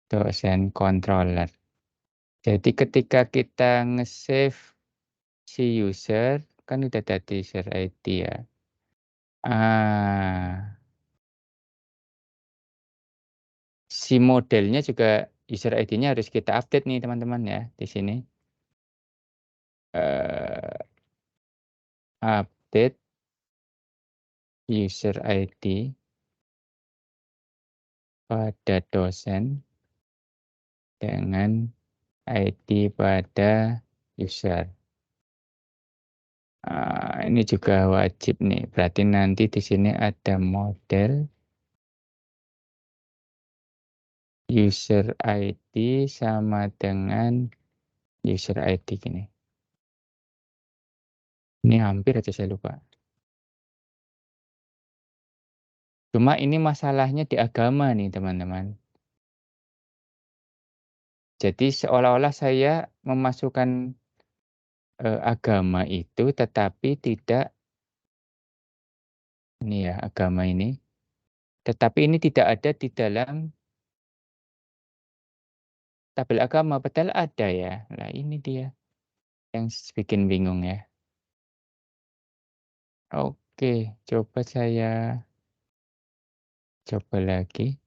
Dosen controller. Jadi ketika kita nge-save si user, kan udah tadi user ID ya. Ah, si modelnya juga user ID-nya harus kita update nih teman-teman ya di sini. Eee, Update user ID pada dosen dengan ID pada user. Ini juga wajib nih, berarti nanti di sini ada model user ID sama dengan user ID gini. Ini hampir aja saya lupa. Cuma ini masalahnya di agama nih teman-teman. Jadi seolah-olah saya memasukkan, agama itu tetapi tidak ini ya agama ini, tetapi ini tidak ada di dalam tabel agama, padahal ada ya. Nah ini dia yang bikin bingung ya. Oke, coba saya coba lagi.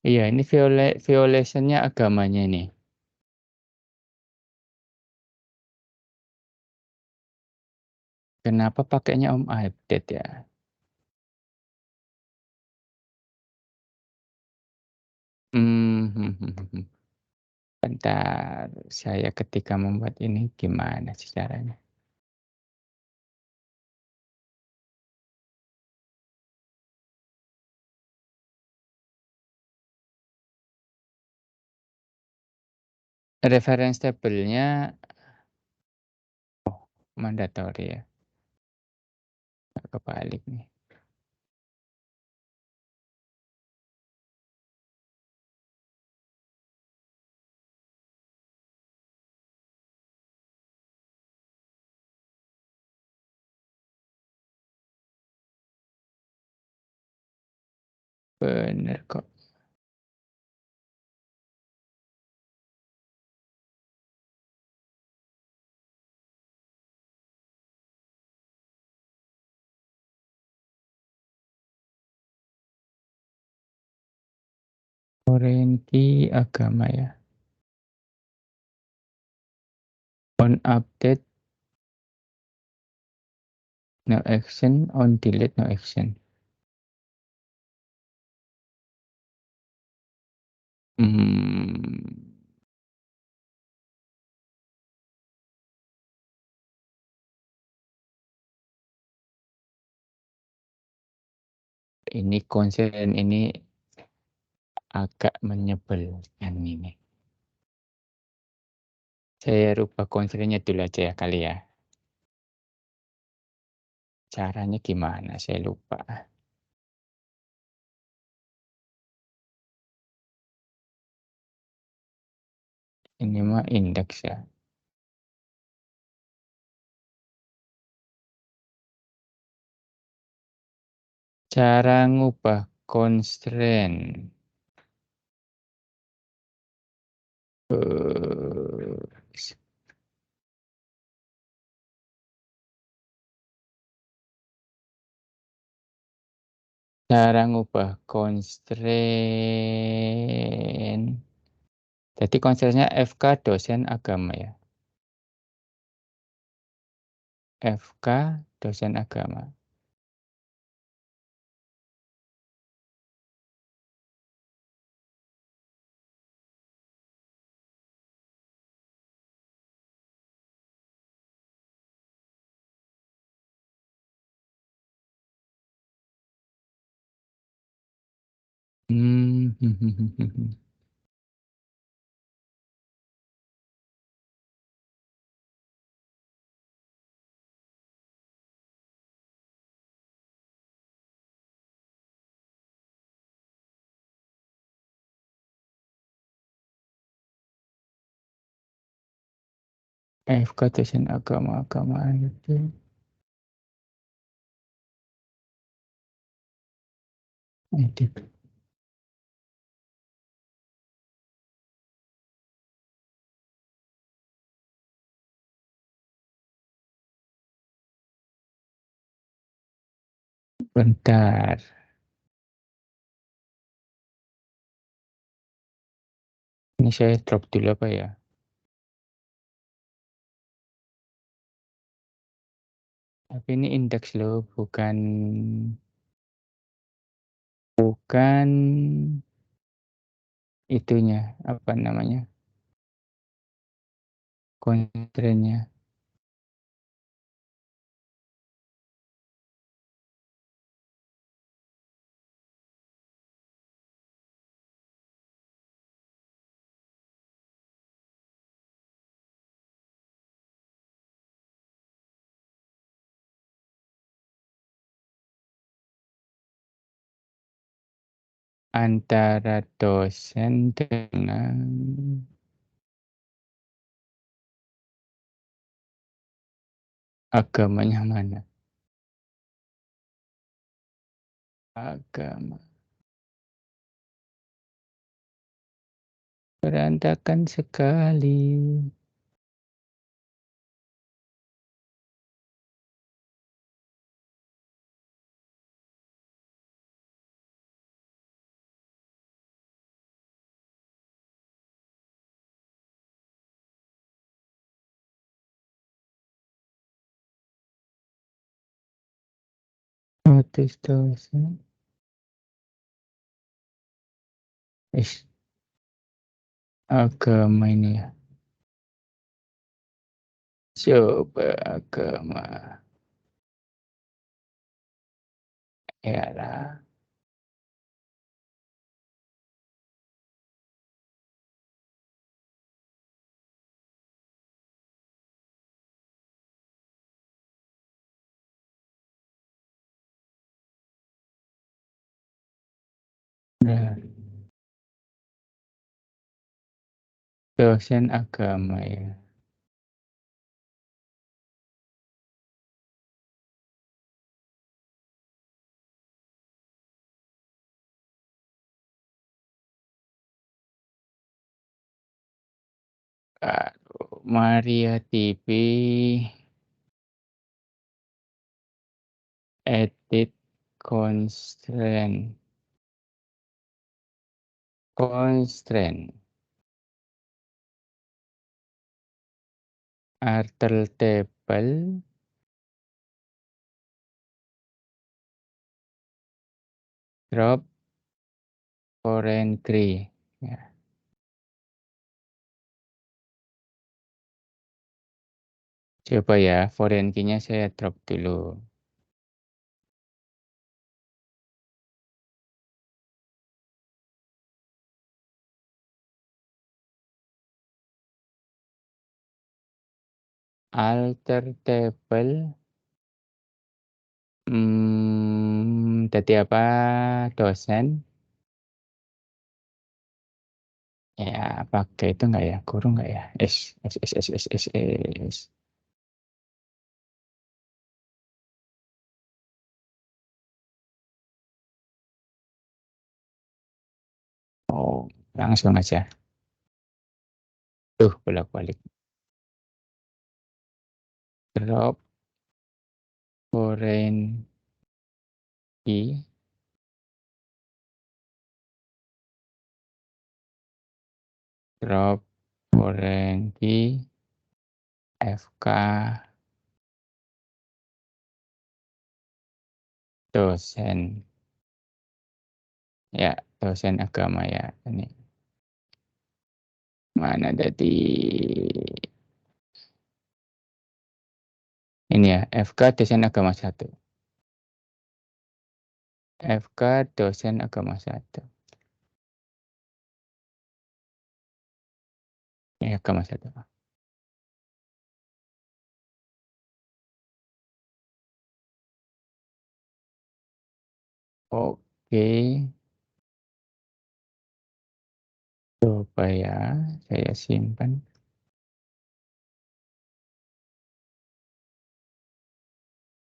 Iya, ini violation-nya agamanya nih. Kenapa pakainya Om update ya? Mhm mhm mhm. Bentar, saya ketika membuat ini gimana sih caranya? Reference table-nya mandatory ya? Kebalik nih. Bener kok. Orienti agama ya. On update, no action. On delete, no action. Hmm, ini konsen ini agak menyebalkan ini. Saya rubah konsennya dulu aja ya kali ya. Caranya gimana? Saya lupa. Ini mah indeks ya. Cara ngubah constraint. Eh, Cara ngubah constraint. Jadi constraint-nya FK dosen agama ya. FK dosen agama. Hmm. FK dosen agama-agama itu edit bentar. Ini saya drop dulu apa ya? Tapi ini indeks loh, bukan itunya, apa namanya? Constraint-nya. Antara dosen dengan agamanya mana? Agama. Berantakan sekali. Notis dosen. Is agama ini ya. Coba agama. Ya lah. Nah, dosen agama ya. Aduh, Maria TV edit constraint. Constraint. Artel table drop foreign key. Ya, coba ya, foreign key-nya saya drop dulu. Alter table. Tadi apa? Dosen. Ya, pakai itu enggak ya? Kurung enggak ya? S. Oh, langsung aja. Tuh, bolak-balik. Drop foreign key. Drop foreign key. FK dosen. Ya, dosen agama ya. Ini mana tadi? Ini ya, FK dosen agama 1. FK dosen agama 1. Ya, agama 1. Oke, coba ya, saya simpan.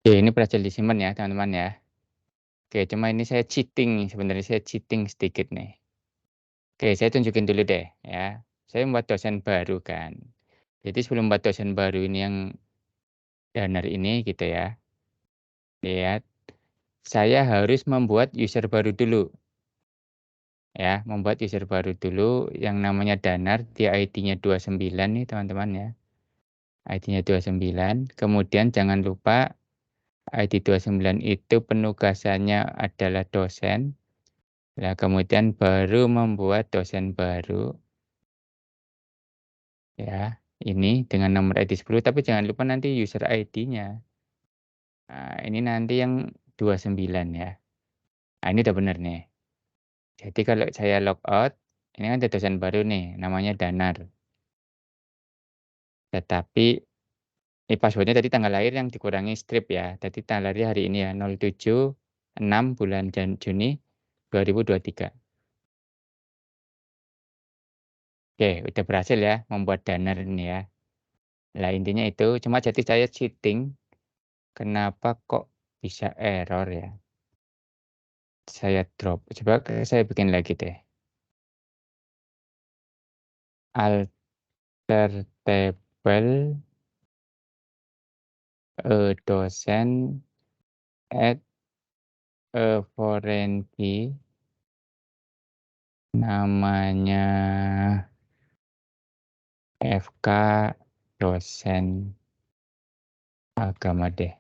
Oke, ini berhasil disimpan ya, teman-teman ya. Oke, cuma ini saya cheating, sebenarnya saya cheating sedikit nih. Oke, saya tunjukin dulu deh ya. Saya membuat dosen baru kan. Jadi sebelum membuat dosen baru ini yang Danar ini gitu ya, lihat, saya harus membuat user baru dulu ya, membuat user baru dulu yang namanya Danar, dia ID-nya 29 nih teman-teman ya. ID-nya 29, kemudian jangan lupa ID 29 itu penugasannya adalah dosen. Nah, kemudian baru membuat dosen baru ya. Ini dengan nomor ID 10 tapi jangan lupa nanti user ID-nya. Nah, ini nanti yang 29 ya. Nah, ini udah benar nih. Jadi kalau saya logout, ini kan ada dosen baru nih, namanya Danar. Tetapi password-nya tadi tanggal lahir yang dikurangi strip ya. Tadi tanggal lahir hari ini ya, 07/6 bulan Juni 2023. Oke, udah berhasil ya membuat Danar ini ya. Lah intinya itu, cuma jadi saya cheating, kenapa kok bisa error ya? Saya drop, coba saya bikin lagi deh. Alter table dosen add a foreign key, namanya FK dosen agama deh.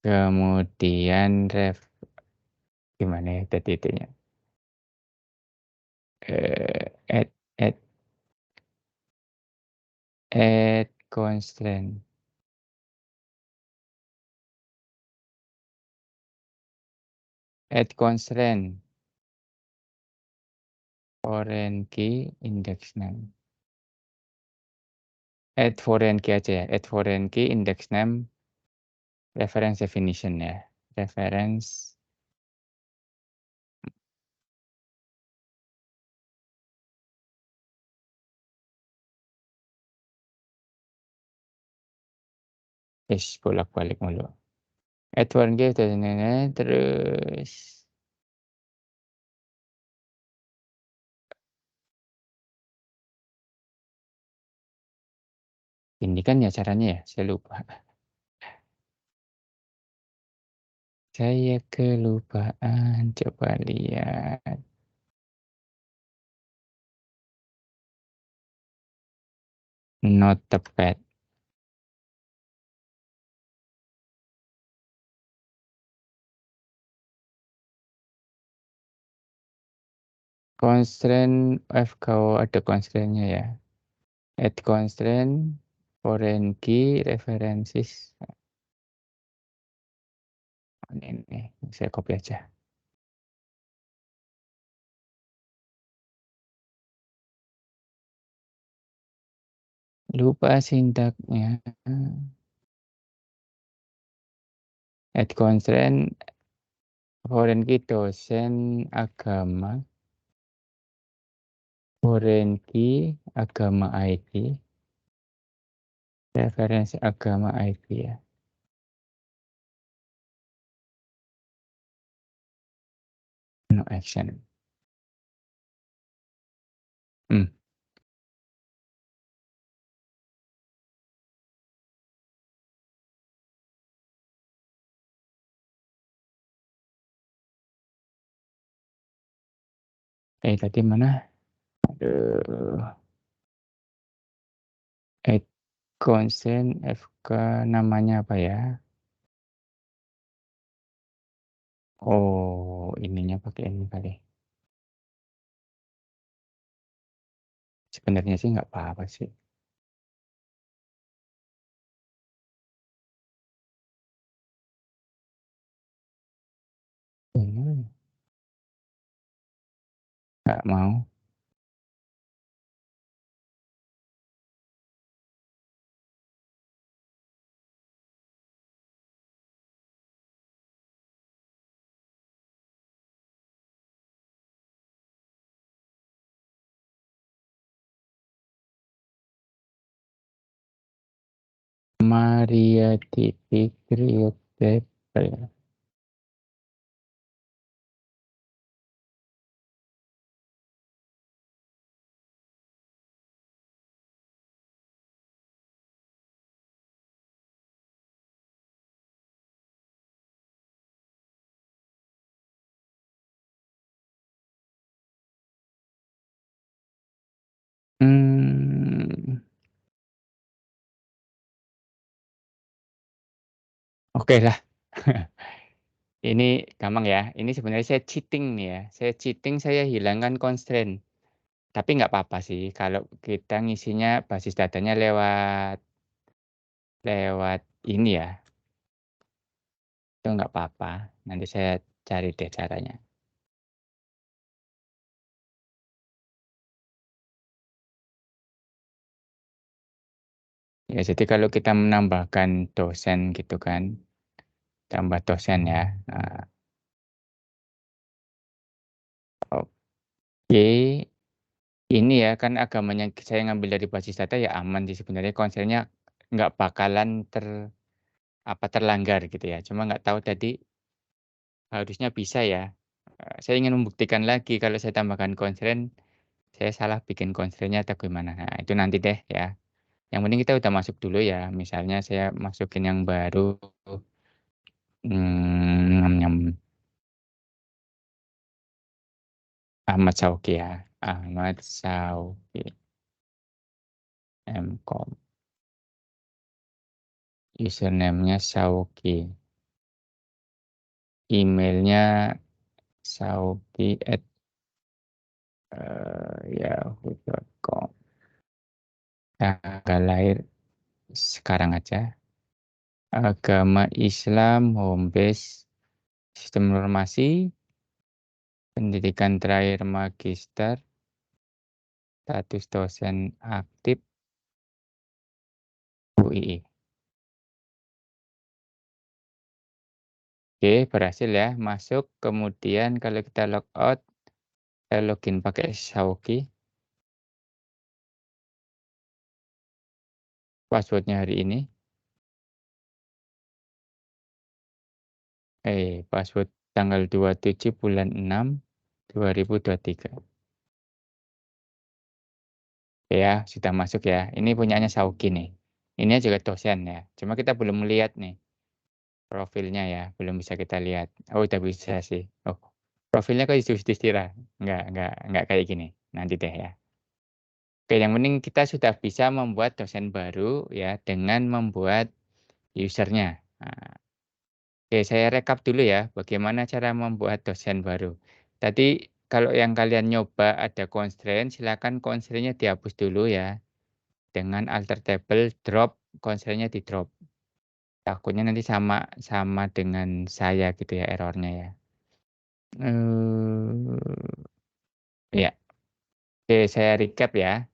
Kemudian gimana ya tadi itunya? Add add add constraint. Add constraint foreign key index name. Add foreign key aja ya. Add foreign key index name reference definition ya. Reference bolak-balik mulu. Add foreign key terus ini kan ya caranya ya, saya lupa. Saya kelupaan, coba lihat. Not tepat. Constraint FKO ada constraint-nya ya. Add constraint foreign key references. Ini saya copy aja. Lupa sintaknya. Add constraint foreign key dosen agama. Foreign key agama ID. Referensi agama ID ya. No action. Hmm. Tadi mana? Aduh. Add constraint FK namanya apa ya? Oh, ininya pakai ini kali. Sebenarnya sih nggak apa-apa sih. Hmm, nggak mau. Maria titik create. Oke lah. Ini gampang ya, ini sebenarnya saya cheating nih ya, saya hilangkan constraint. Tapi nggak apa-apa sih kalau kita ngisinya basis datanya lewat lewat ini ya, itu nggak apa-apa. Nanti saya cari deh caranya. Ya jadi kalau kita menambahkan dosen gitu kan, tambah dosen ya. Nah, oke, ini ya kan agamanya saya ngambil dari basis data ya aman sih sebenarnya konsennya nggak bakalan terlanggar gitu ya. Cuma nggak tahu tadi harusnya bisa ya. Saya ingin membuktikan lagi kalau saya tambahkan constraint, saya salah bikin constraint-nya atau gimana. Nah, itu nanti deh ya. Yang penting kita udah masuk dulu ya. Misalnya saya masukin yang baru, nyam nyam, Ahmad Sauki ya. Ahmad Sauki Mkom. Username-nya Sauki. Emailnya sauki@yahoo.com. Tanggal lahir sekarang aja. Agama Islam, home base, sistem informasi, pendidikan terakhir magister, status dosen aktif UII. Oke, berhasil ya masuk. Kemudian kalau kita logout, saya login pakai Sauki. Passwordnya hari ini. Password tanggal 27 bulan 6 2023. Ya, sudah masuk ya. Ini punyanya Sauki nih. Ini juga dosen ya. Cuma kita belum melihat nih profilnya ya, belum bisa kita lihat. Oh, udah bisa sih. Oh, profilnya kok Yusdistira? Enggak kayak gini. Nanti deh ya. Oke, yang penting kita sudah bisa membuat dosen baru ya dengan membuat usernya. Nah, oke, saya rekap dulu ya, bagaimana cara membuat dosen baru. Tadi kalau yang kalian nyoba ada constraint, silakan constraint-nya dihapus dulu ya. Dengan alter table drop, constraint-nya di drop. Takutnya nanti sama sama dengan saya gitu ya errornya ya. Ya, oke saya recap ya.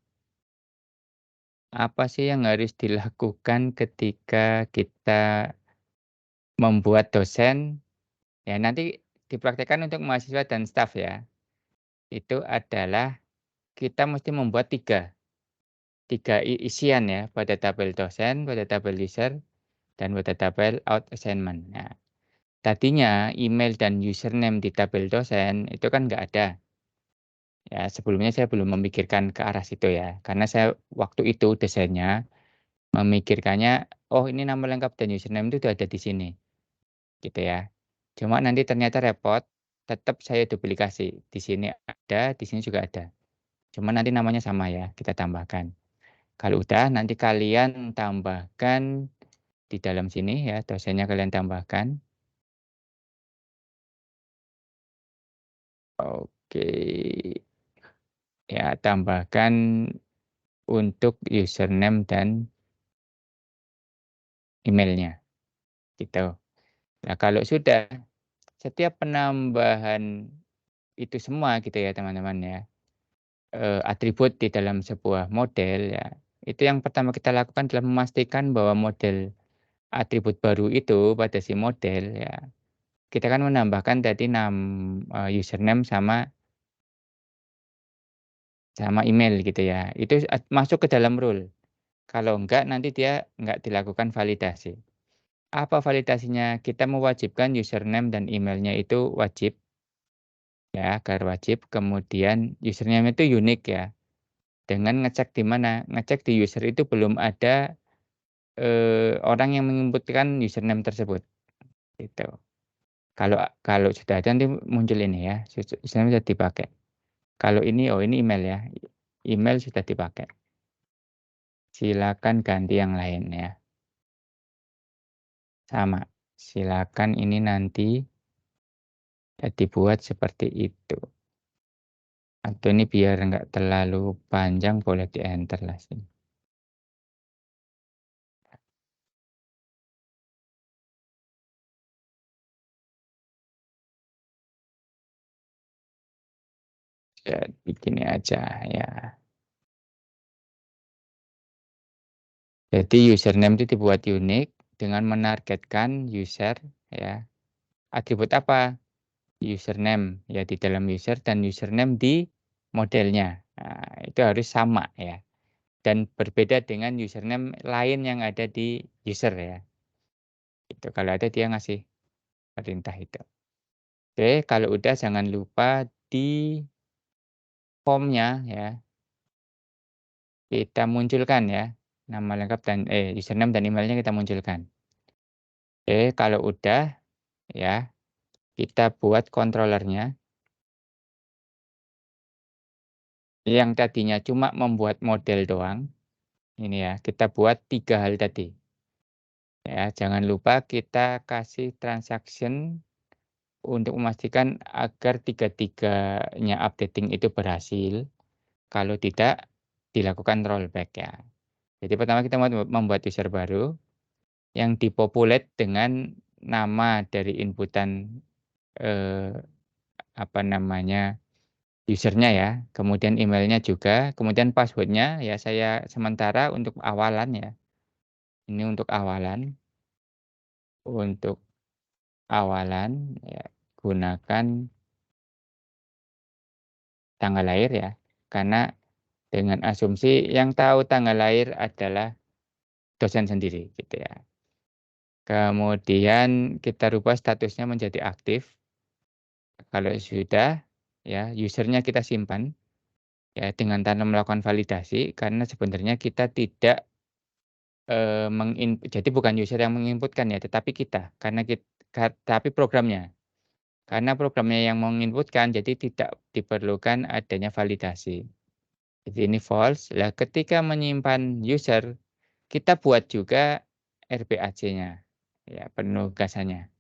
Apa sih yang harus dilakukan ketika kita membuat dosen? Ya nanti dipraktekkan untuk mahasiswa dan staf ya. Itu adalah kita mesti membuat tiga isian ya pada tabel dosen, pada tabel user, dan pada tabel out assignment. Nah, tadinya email dan username di tabel dosen itu kan nggak ada. Ya, sebelumnya saya belum memikirkan ke arah situ ya. Karena saya waktu itu desainnya memikirkannya, oh ini nama lengkap dan username itu udah ada di sini, gitu ya. Cuma nanti ternyata repot, tetap saya duplikasi. Di sini ada, di sini juga ada. Cuma nanti namanya sama ya, kita tambahkan. Kalau udah, nanti kalian tambahkan di dalam sini ya, dosennya kalian tambahkan. Oke, ya tambahkan untuk username dan emailnya, gitu. Nah, kalau sudah setiap penambahan itu semua gitu ya teman-teman ya, atribut di dalam sebuah model ya, itu yang pertama kita lakukan adalah memastikan bahwa model atribut baru itu pada si model ya, kita kan menambahkan tadi username sama sama email gitu ya, itu masuk ke dalam rule. Kalau enggak, nanti dia enggak dilakukan validasi. Apa validasinya? Kita mewajibkan username dan emailnya itu wajib, ya, agar wajib. Kemudian username itu unik ya, dengan ngecek di mana? Ngecek di user itu belum ada, orang yang menginputkan username tersebut, gitu. Kalau kalau sudah ada nanti muncul ini ya, username sudah dipakai. Kalau ini, oh ini email ya, email sudah dipakai. Silakan ganti yang lain ya, sama. Silakan ini nanti ya dibuat seperti itu. Atau ini biar enggak terlalu panjang boleh di-enter lah sini. Jadi gini aja ya. Jadi username itu dibuat unik dengan menargetkan user ya. Atribut apa? Username ya di dalam user dan username di modelnya. Nah, itu harus sama ya. Dan berbeda dengan username lain yang ada di user ya. Itu kalau ada dia ngasih perintah itu. Oke, kalau udah jangan lupa di formnya ya kita munculkan ya nama lengkap dan username dan emailnya kita munculkan. Oke, kalau udah ya kita buat controllernya yang tadinya cuma membuat model doang. Ini ya, kita buat 3 hal tadi. Ya, jangan lupa kita kasih transaction untuk memastikan agar tiga-tiganya updating itu berhasil. Kalau tidak, dilakukan rollback ya. Jadi pertama kita membuat user baru yang dipopulate dengan nama dari inputan, eee, apa namanya, usernya ya, kemudian emailnya juga, kemudian password-nya ya saya sementara untuk awalan ya, ini untuk awalan ya gunakan tanggal lahir ya, karena dengan asumsi yang tahu tanggal lahir adalah dosen sendiri gitu ya. Kemudian kita rubah statusnya menjadi aktif, kalau sudah ya usernya kita simpan ya dengan tanpa melakukan validasi karena sebenarnya kita tidak, jadi bukan user yang menginputkan ya, tetapi kita, karena tapi programnya. Karena programnya yang menginputkan, jadi tidak diperlukan adanya validasi. Jadi ini false. Lah ketika menyimpan user, kita buat juga RBAC-nya, ya penugasannya.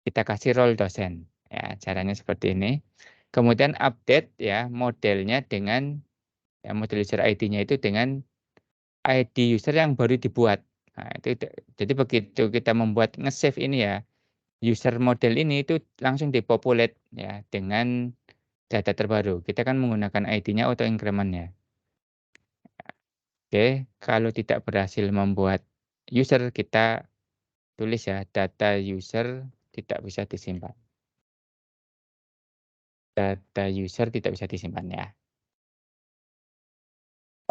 Kita kasih role dosen, ya caranya seperti ini. Kemudian update ya modelnya dengan ya model user ID-nya itu dengan ID user yang baru dibuat. Nah, jadi begitu kita membuat nge-save ini ya, user model ini itu langsung dipopulate ya dengan data terbaru. Kita kan menggunakan ID-nya auto increment ya. Oke, kalau tidak berhasil membuat user, kita tulis ya, data user tidak bisa disimpan. Data user tidak bisa disimpan ya.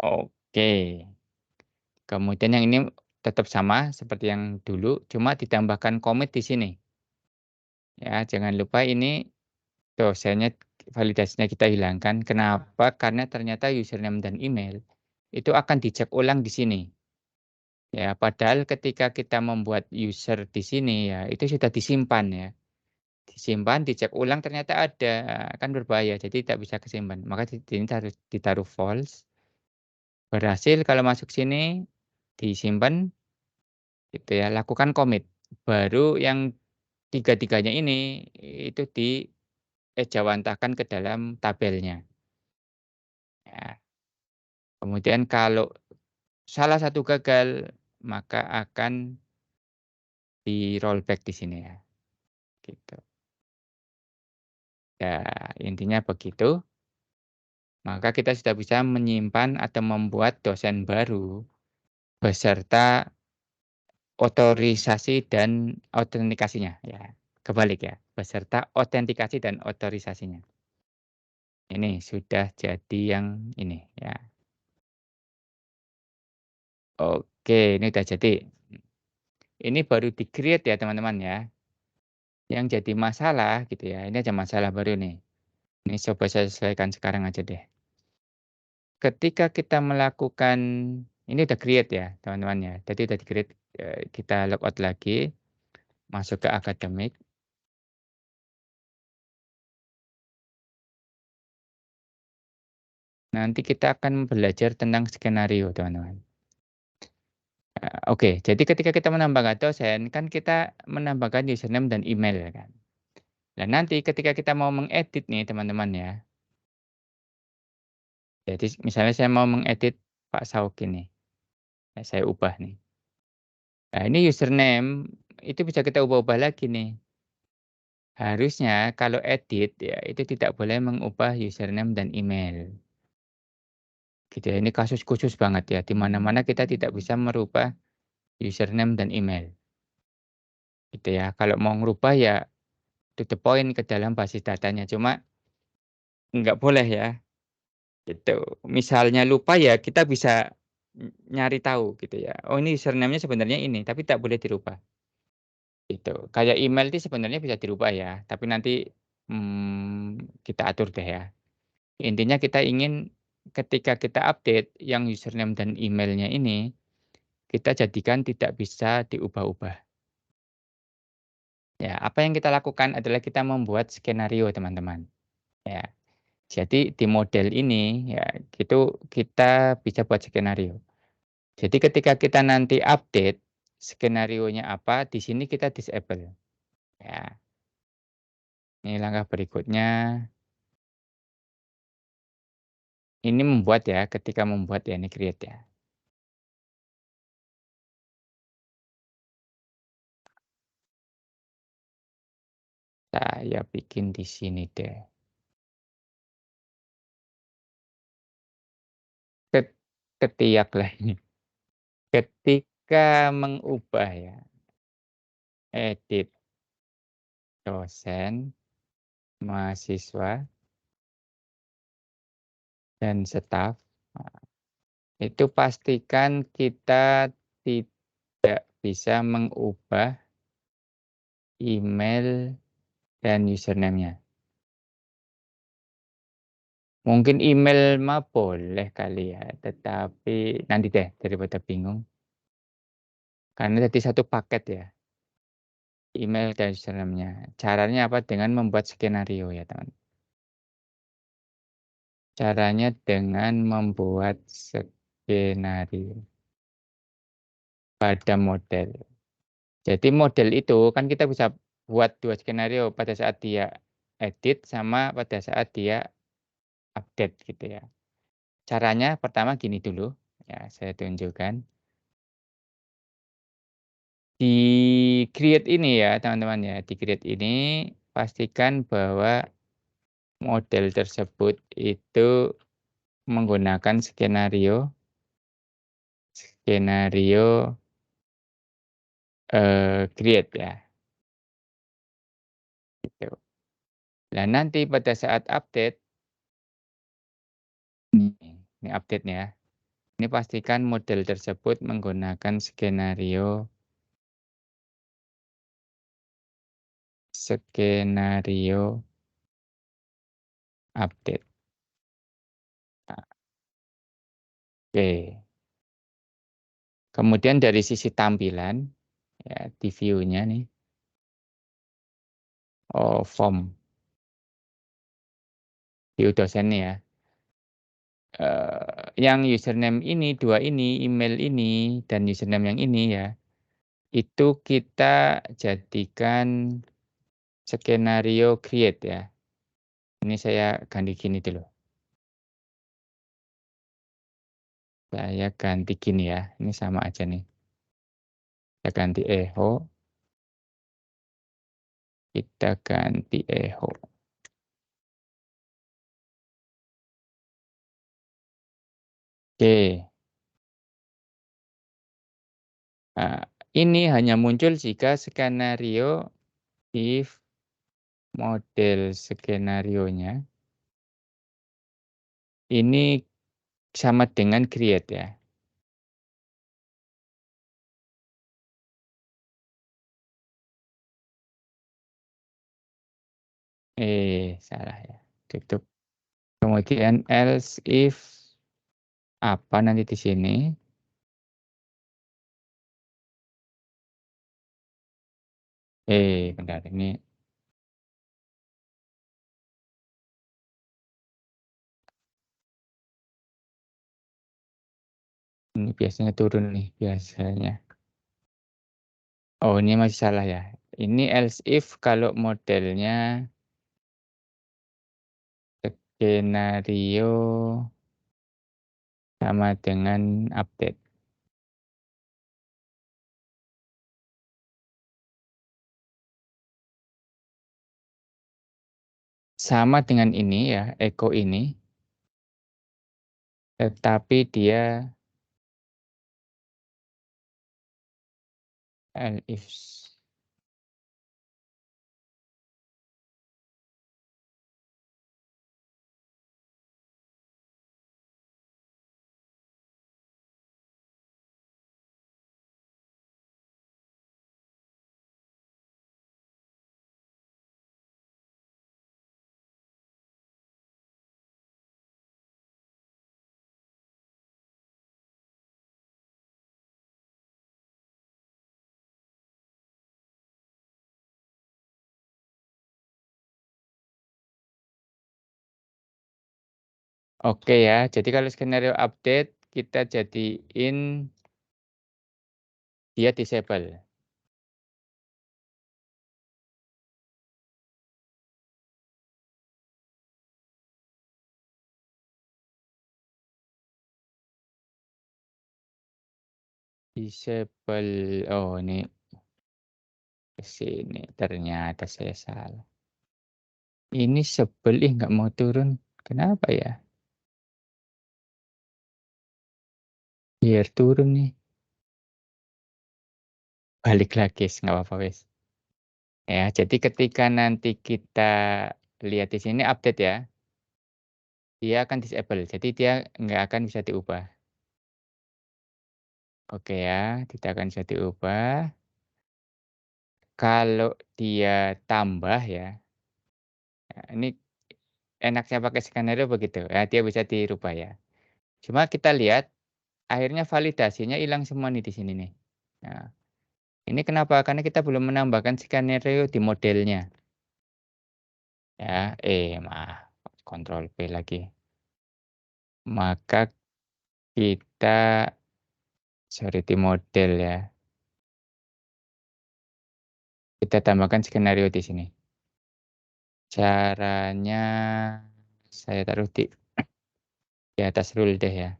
Oke. Kemudian yang ini tetap sama seperti yang dulu, cuma ditambahkan commit di sini. Ya, jangan lupa ini dosennya validasinya kita hilangkan. Kenapa? Karena ternyata username dan email itu akan dicek ulang di sini. Ya, padahal ketika kita membuat user di sini ya, itu sudah disimpan ya. Disimpan, dicek ulang ternyata ada, kan berbahaya, jadi tidak bisa kesimpan. Maka di sini harus ditaruh false, berhasil kalau masuk sini, disimpan, gitu ya, lakukan commit. Baru yang tiga-tiganya ini, itu diejawantahkan ke dalam tabelnya, ya. Kemudian kalau salah satu gagal, maka akan di-rollback di sini ya, gitu. Ya, intinya begitu. Maka kita sudah bisa menyimpan atau membuat dosen baru beserta otorisasi dan autentikasinya ya. Kebalik ya, beserta autentikasi dan otorisasinya. Ini sudah jadi yang ini ya. Oke, ini udah jadi. Ini baru di-create ya teman-teman ya. Yang jadi masalah gitu ya, ini ada masalah baru nih. Ini coba saya selesaikan sekarang aja deh. Ketika kita melakukan ini udah create ya teman-teman ya. Tadi udah di-create, kita logout lagi, masuk ke akademik. Nanti kita akan belajar tentang skenario teman-teman. Oke, jadi ketika kita menambahkan dosen, kan kita menambahkan username dan email ya kan. Dan nanti ketika kita mau mengedit nih teman-teman ya. Jadi misalnya saya mau mengedit Pak Sauki nih, ya saya ubah nih. Nah ini username, itu bisa kita ubah-ubah lagi nih. Harusnya kalau edit ya itu tidak boleh mengubah username dan email. Gitu ya, ini kasus khusus banget ya, di mana-mana kita tidak bisa merubah username dan email. Gitu ya, kalau mau ngerubah ya to the point ke dalam basis datanya, cuma nggak boleh ya, gitu. Misalnya lupa ya kita bisa nyari tahu gitu ya, oh ini username-nya sebenarnya ini, tapi tak boleh dirubah. Gitu. Kayak email itu sebenarnya bisa dirubah ya, tapi nanti, kita atur deh ya. Intinya kita ingin ketika kita update yang username dan emailnya ini, kita jadikan tidak bisa diubah-ubah. Ya, apa yang kita lakukan adalah kita membuat skenario teman-teman, ya. Jadi di model ini ya, itu kita bisa buat skenario. Jadi ketika kita nanti update skenarionya apa, di sini kita disable, ya. Ini langkah berikutnya. Ini membuat ya, ketika membuat ya, ini create ya. Saya bikin di sini deh. Ket Ketiak lah ini. Ketika mengubah ya, edit dosen, mahasiswa, dan staf, itu pastikan kita tidak bisa mengubah email dan username-nya. Mungkin email mah boleh kali ya, tetapi nanti deh daripada bingung, karena tadi satu paket ya. Email dan username-nya. Caranya apa? Dengan membuat skenario ya, teman. Caranya dengan membuat skenario pada model. Jadi model itu kan kita bisa buat 2 skenario pada saat dia edit sama pada saat dia update gitu ya. Caranya pertama gini dulu, ya saya tunjukkan. Di create ini ya teman-teman ya, di create ini pastikan bahwa model tersebut itu menggunakan skenario, create ya, gitu. Nah, nanti pada saat update, ini update-nya ya, ini pastikan model tersebut menggunakan skenario update. Nah, oke. Kemudian dari sisi tampilan, ya di view-nya nih, oh form, view dosen nih ya. Yang username ini, 2 ini, email ini, dan username yang ini ya, itu kita jadikan skenario create ya. Ini saya ganti gini dulu. Saya ganti gini ya. Ini sama aja nih. Saya ganti echo. Kita ganti echo. Oke. Nah, ini hanya muncul jika skenario if model skenarionya ini sama dengan create ya. Salah ya, tutup. Kemudian else if apa nanti di sini? Bentar ini biasanya turun nih biasanya. Oh, ini masih salah ya. Ini else if kalau modelnya skenario sama dengan update. Sama dengan ini ya, echo ini, tetapi dia else if. Oke ya, jadi kalau skenario update kita jadiin dia disable. Disable. Oh, ini ke sini. Ternyata saya salah. Ini sebel nggak mau turun. Kenapa ya? Biar turun nih. Balik lagi, nggak apa-apa wes. Ya, jadi ketika nanti kita lihat di sini update ya, dia akan disable. Jadi dia nggak akan bisa diubah. Oke ya, tidak akan bisa diubah. Kalau dia tambah ya, nah, ini enaknya pakai skenario begitu. Ya, dia bisa dirubah ya. Cuma kita lihat akhirnya validasinya hilang semua nih di sini nih. Nah, ini kenapa? Karena kita belum menambahkan skenario di modelnya. Ya, kontrol P lagi. Maka kita sorry di model ya. Kita tambahkan skenario di sini. Caranya saya taruh di atas rule deh ya.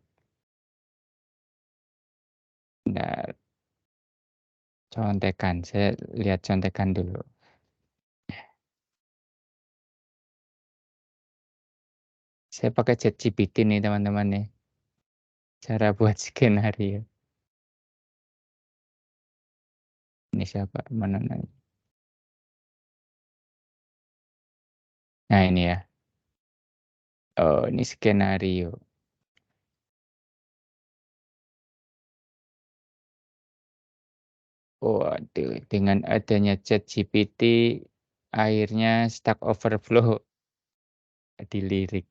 Nah, contekan. Saya lihat contekan dulu. Saya pakai ChatGPT nih teman-teman nih. Cara buat skenario. Ini siapa? Mana nih? Nah ini ya. Oh ini skenario. Waduh, dengan adanya ChatGPT, akhirnya Stack Overflow dilirik.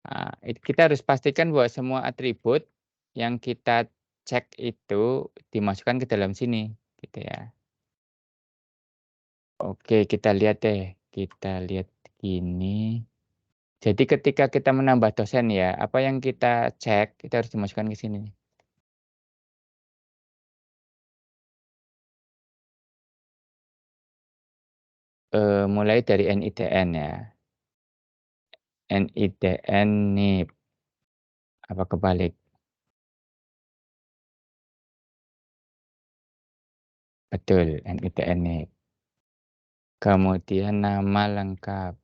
Nah, kita harus pastikan bahwa semua atribut yang kita cek itu dimasukkan ke dalam sini, gitu ya. Oke, kita lihat deh. Kita lihat ini. Jadi ketika kita menambah dosen ya, apa yang kita cek, kita harus dimasukkan ke sini. Mulai dari NIDN ya. NIDN nih, apa kebalik? Betul, NIDN nih. Kemudian nama lengkap.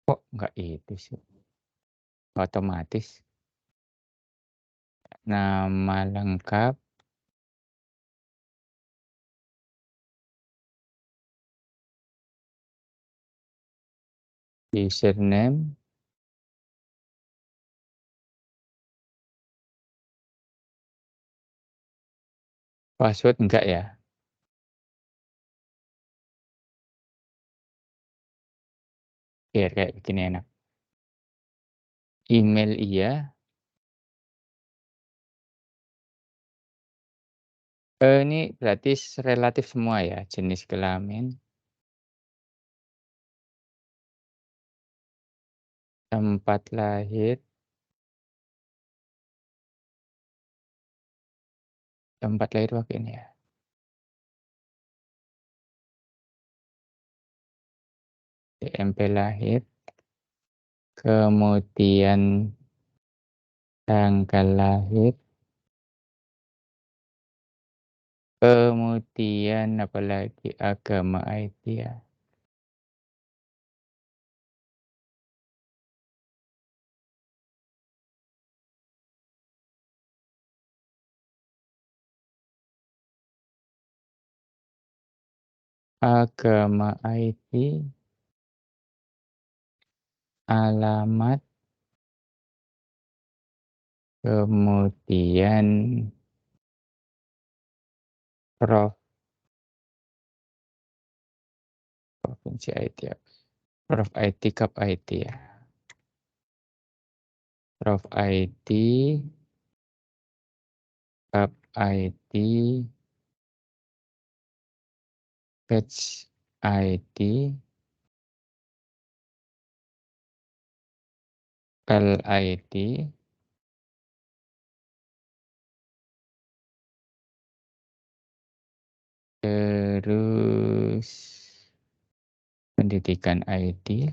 Kok nggak itu sih? Otomatis. Nama lengkap, username, Password enggak ya? Biar kayak begini enak. Email iya, ini berarti relatif semua ya, jenis kelamin, tempat lahir, pakai ini ya, TMP lahir, kemudian tanggal lahir, kemudian apalagi agama IT ya, agama IT, alamat, kemudian provinsi IT ya, Prof IT, Kap IT ya, Prof IT, Kap IT, Batch ID, Pel ID, terus pendidikan ID,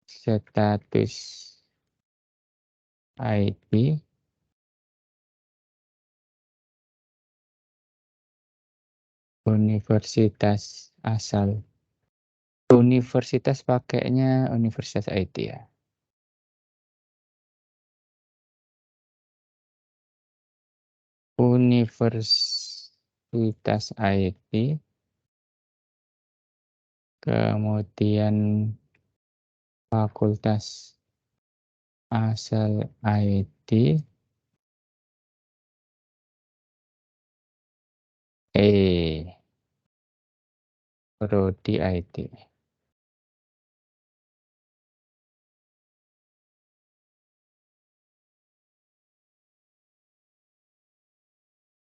status ID, universitas asal. Universitas pakainya universitas IT ya. Universitas IT, kemudian fakultas asal IT, eh, prodi IT.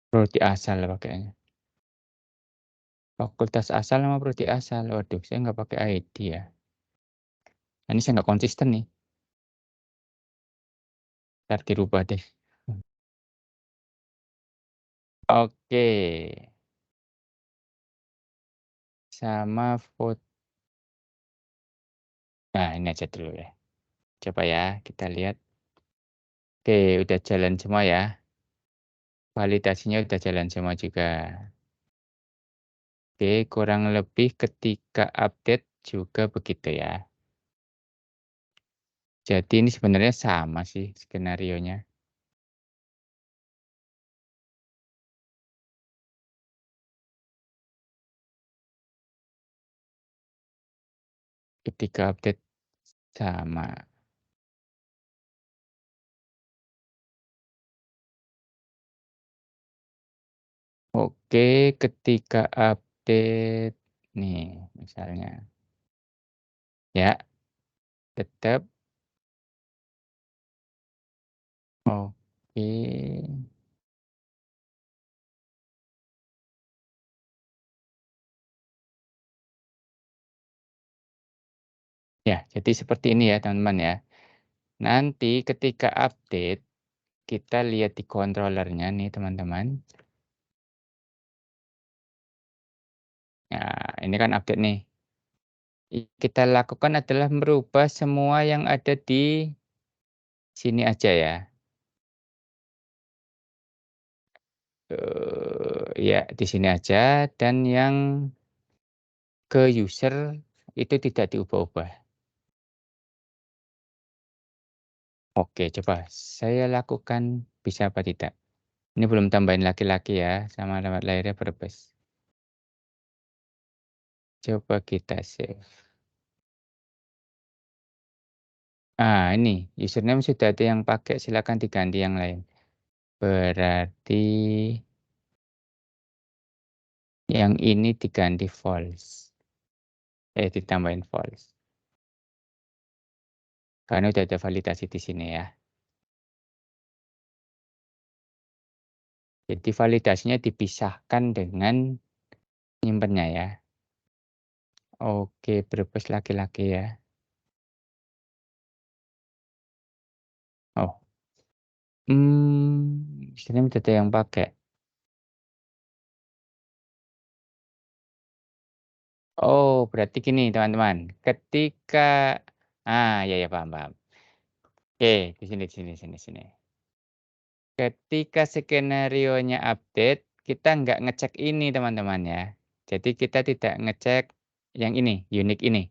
Prodi asal pakainya. Fakultas asal sama prodi asal. Waduh, saya nggak pakai ID ya. Nah, ini saya nggak konsisten nih. Ntar dirubah deh. Oke. Sama foto. Nah, ini aja dulu ya. Coba ya, kita lihat. Oke, udah jalan semua ya. Validasinya udah jalan semua juga. Oke, kurang lebih ketika update juga begitu ya. Jadi ini sebenarnya sama sih skenarionya. Ketika update sama. Oke, ketika update nih misalnya. Ya, tetap oke. Ya, jadi seperti ini ya teman-teman ya. Nanti ketika update, kita lihat di controllernya nih teman-teman. Nah, ini kan update nih. Kita lakukan adalah merubah semua yang ada di sini aja ya. Ya, di sini aja dan yang ke user itu tidak diubah-ubah. Oke, coba saya lakukan bisa apa tidak. Ini belum tambahin laki-laki ya, sama alamat lahirnya Brebes. Coba kita save. Ini username sudah ada yang pakai, silakan diganti yang lain. Berarti yang ini diganti false. Ditambahin false. Karena udah ada validasi di sini ya. Jadi validasinya dipisahkan dengan nyimpennya ya. Oke, Brebes laki-laki ya. Oh, username udah ada yang pakai. Oh, berarti gini teman-teman. Ketika ya ya paham paham. Oke, di sini. Ketika skenarionya update, kita nggak ngecek ini teman-teman ya. Jadi kita tidak ngecek yang ini, unique ini.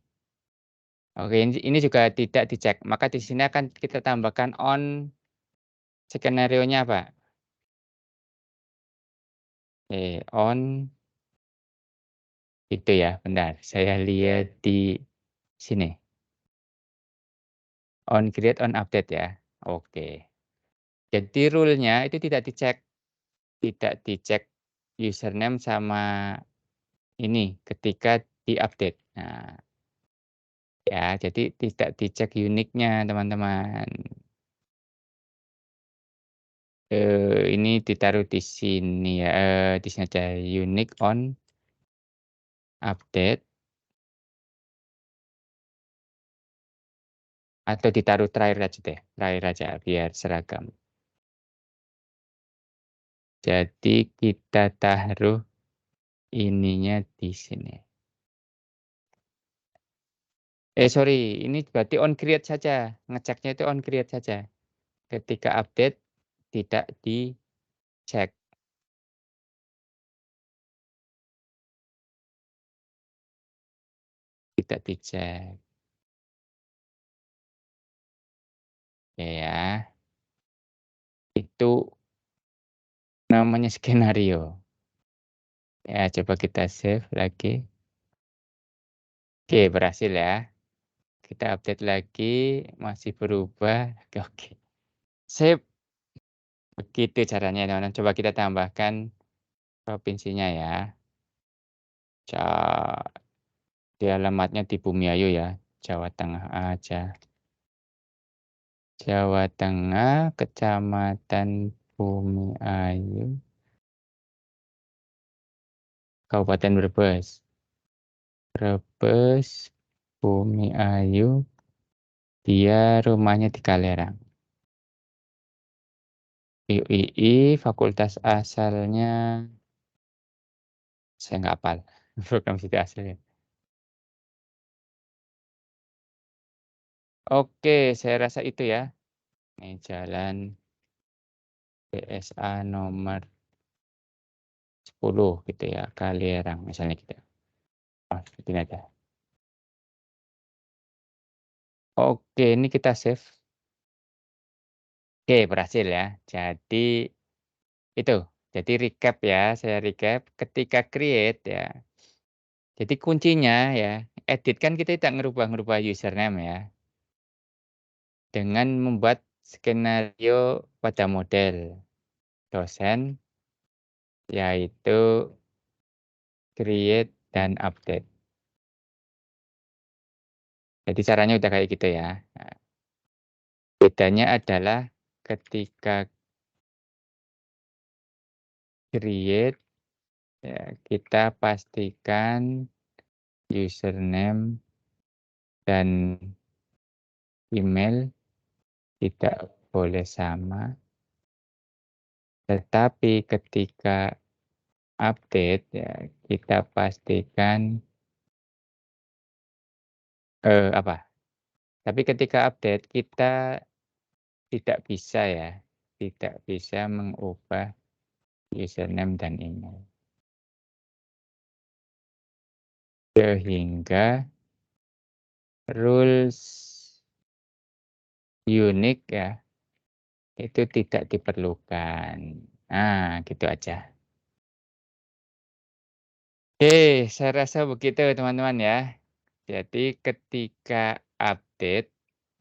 Oke, ini juga tidak dicek. Maka di sini akan kita tambahkan on skenarionya apa? On itu ya, benar. Saya lihat di sini. On create, on update ya. Oke. Jadi rule-nya itu tidak dicek username sama ini ketika di-update. Nah, ya, jadi tidak dicek unique-nya teman-teman. Ini ditaruh di sini ya, di sini aja unique on update atau ditaruh terakhir aja deh, terakhir aja biar seragam. Jadi kita taruh ininya di sini. Sorry, ini berarti on create saja, ngeceknya itu on create saja. Ketika update tidak dicek, tidak dicek. Ya, itu namanya skenario. Ya, coba kita save lagi. Oke, berhasil ya. Kita update lagi, masih berubah. Oke. Sip. Begitu caranya, teman-teman. Coba kita tambahkan provinsinya ya. Di alamatnya di Bumiayu ya. Jawa Tengah aja. Jawa Tengah, Kecamatan Bumiayu, Kabupaten Brebes. Brebes, Bumiayu, dia rumahnya di Kalerang. UII, fakultas asalnya saya nggak hafal. Program studi asli. Oke, saya rasa itu ya. Ini jalan PSA nomor 10 gitu ya, Kalerang misalnya gitu. Oh, seperti ini aja. Oke, ini kita save. Oke, berhasil ya. Jadi itu. Jadi recap ya, saya recap. Ketika create ya. Jadi kuncinya ya, edit kan kita tidak ngerubah-ngerubah username ya. Dengan membuat skenario pada model dosen, yaitu create dan update. Jadi caranya udah kayak gitu ya. Nah, bedanya adalah ketika create ya, kita pastikan username dan email tidak boleh sama. Tetapi ketika update ya kita pastikan apa? Tapi ketika update kita tidak bisa ya, tidak bisa mengubah username dan email. Sehingga rules unik ya, itu tidak diperlukan. Nah, gitu aja. Saya rasa begitu teman-teman ya. Jadi ketika update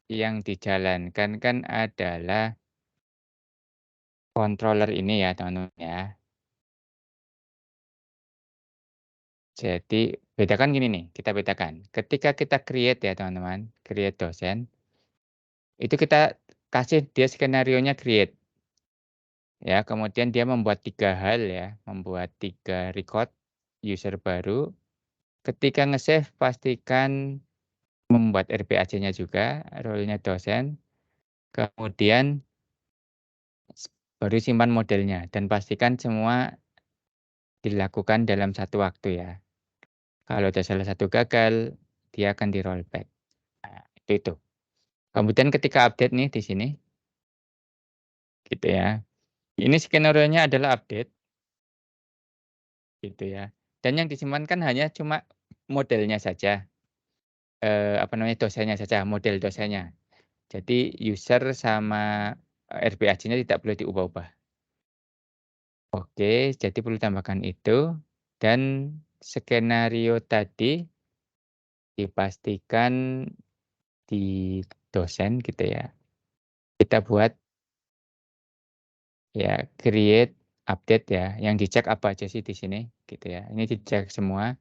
yang dijalankan kan adalah controller ini ya, teman-teman ya. Jadi bedakan gini nih, kita bedakan. Ketika kita create ya teman-teman, create dosen, itu kita kasih dia skenarionya create, ya. Kemudian dia membuat 3 hal ya, membuat 3 record user baru. Ketika nge-save pastikan membuat RPAC-nya juga, role-nya dosen, kemudian baru simpan modelnya dan pastikan semua dilakukan dalam satu waktu ya. Kalau ada salah satu gagal, dia akan di-rollback. Nah, itu. Kemudian ketika update nih di sini, gitu ya. Ini skenario-nya adalah update, gitu ya. Dan yang disimpan kan hanya cuma modelnya saja, apa namanya, dosennya saja, model dosennya. Jadi user sama, RPAC-nya tidak boleh diubah-ubah. Oke, jadi perlu tambahkan itu dan skenario tadi dipastikan di dosen gitu ya. Kita buat ya create, update ya, yang dicek apa aja sih di sini gitu ya. Ini dicek semua,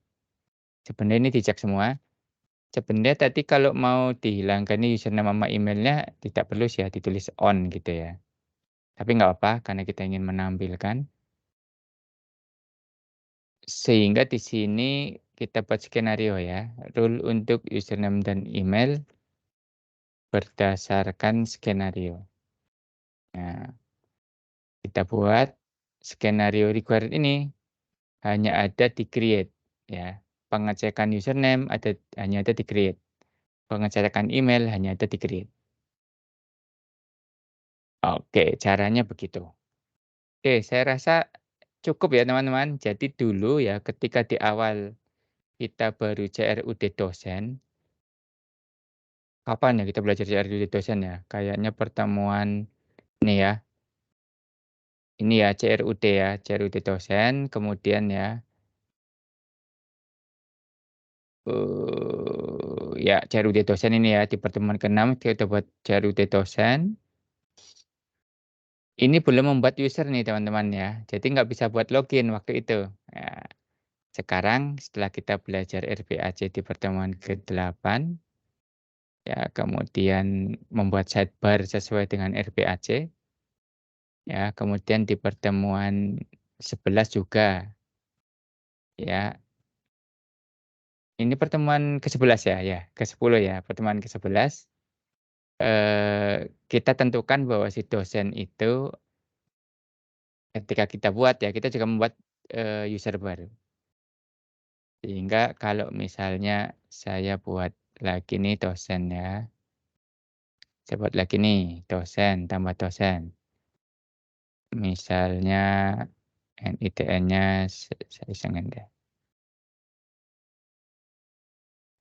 sebenarnya ini dicek semua. Sebenarnya tadi kalau mau dihilangkan nih username sama emailnya tidak perlu sih ya ditulis on gitu ya. Tapi nggak apa karena kita ingin menampilkan. Sehingga di sini kita buat skenario ya, rule untuk username dan email berdasarkan skenario. Nah, kita buat skenario required ini hanya ada di create ya. Pengecekan username hanya ada di create. Pengecekan email hanya ada di create. Oke, caranya begitu. Oke, saya rasa cukup ya teman-teman. Jadi dulu ya ketika di awal kita baru CRUD dosen, kapan ya kita belajar CRUD dosen ya? Kayaknya pertemuan ini ya, CRUD ya, CRUD dosen, kemudian ya, ya CRUD dosen ini ya, di pertemuan ke-6 kita buat CRUD dosen. Ini belum membuat user nih teman-teman ya, jadi nggak bisa buat login waktu itu. Ya, sekarang setelah kita belajar RBAC di pertemuan ke-8, ya kemudian membuat sidebar sesuai dengan RBAC, ya kemudian di pertemuan 11 juga, ya. Ini pertemuan ke-11 ya? Ya, ke-10 ya, pertemuan ke-11, kita tentukan bahwa si dosen itu ketika kita buat ya, kita juga membuat, user baru. Sehingga kalau misalnya saya buat lagi nih dosen ya, saya buat lagi nih dosen, tambah dosen. Misalnya NITN-nya saya isengin deh,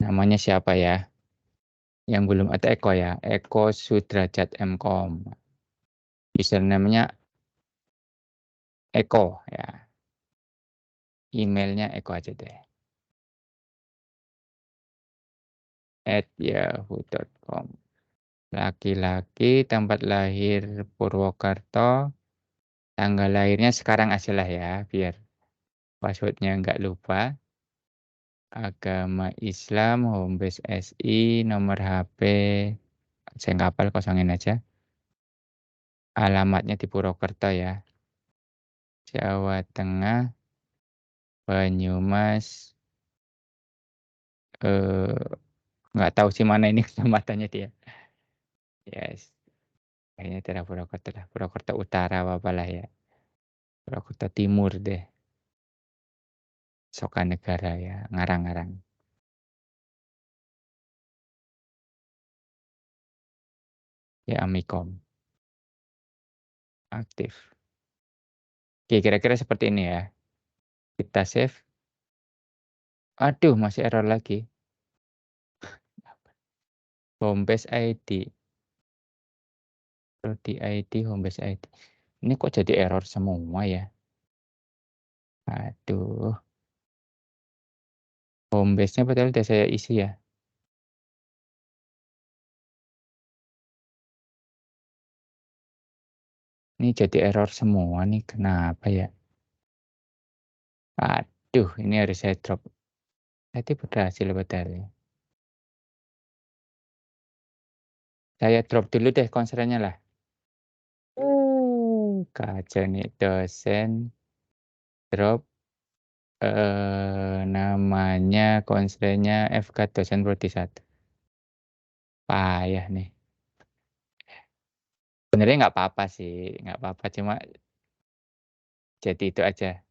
namanya siapa ya? Yang belum ada Eko ya, Eko Sudrajat MKom. Username-nya Eko ya, emailnya Eko aja deh, @yahoo.com. Laki-laki, tempat lahir Purwokerto, tanggal lahirnya sekarang ajalah ya, biar password-nya nggak lupa. Agama Islam, homebase SI, nomor HP, saya nggak hafal, kosongin aja. Alamatnya di Purwokerto ya, Jawa Tengah, Banyumas, eh, nggak tahu sih mana ini kecamatannya dia. Yes, kayaknya daerah Purwokerto lah, Purwokerto Utara apa apalah ya, Purwokerto Timur deh, Sokanegara ya, ngarang-ngarang. Ya Amikom, aktif. Oke, kira-kira seperti ini ya. Kita save. Aduh, masih error lagi. Homebase ID. Prodi ID, Homebase ID. Ini kok jadi error semua ya? Aduh. Homebase-nya padahal udah saya isi ya. Ini jadi error semua nih, kenapa ya? Aduh, ini harus saya drop. Tadi berhasil padahal ya. Saya drop dulu deh konserannya lah. Kacau nih dosen drop, namanya konserennya FK dosen prodi 1. Payah nih. Sebenarnya nggak apa-apa sih, nggak apa-apa, cuma jadi itu aja,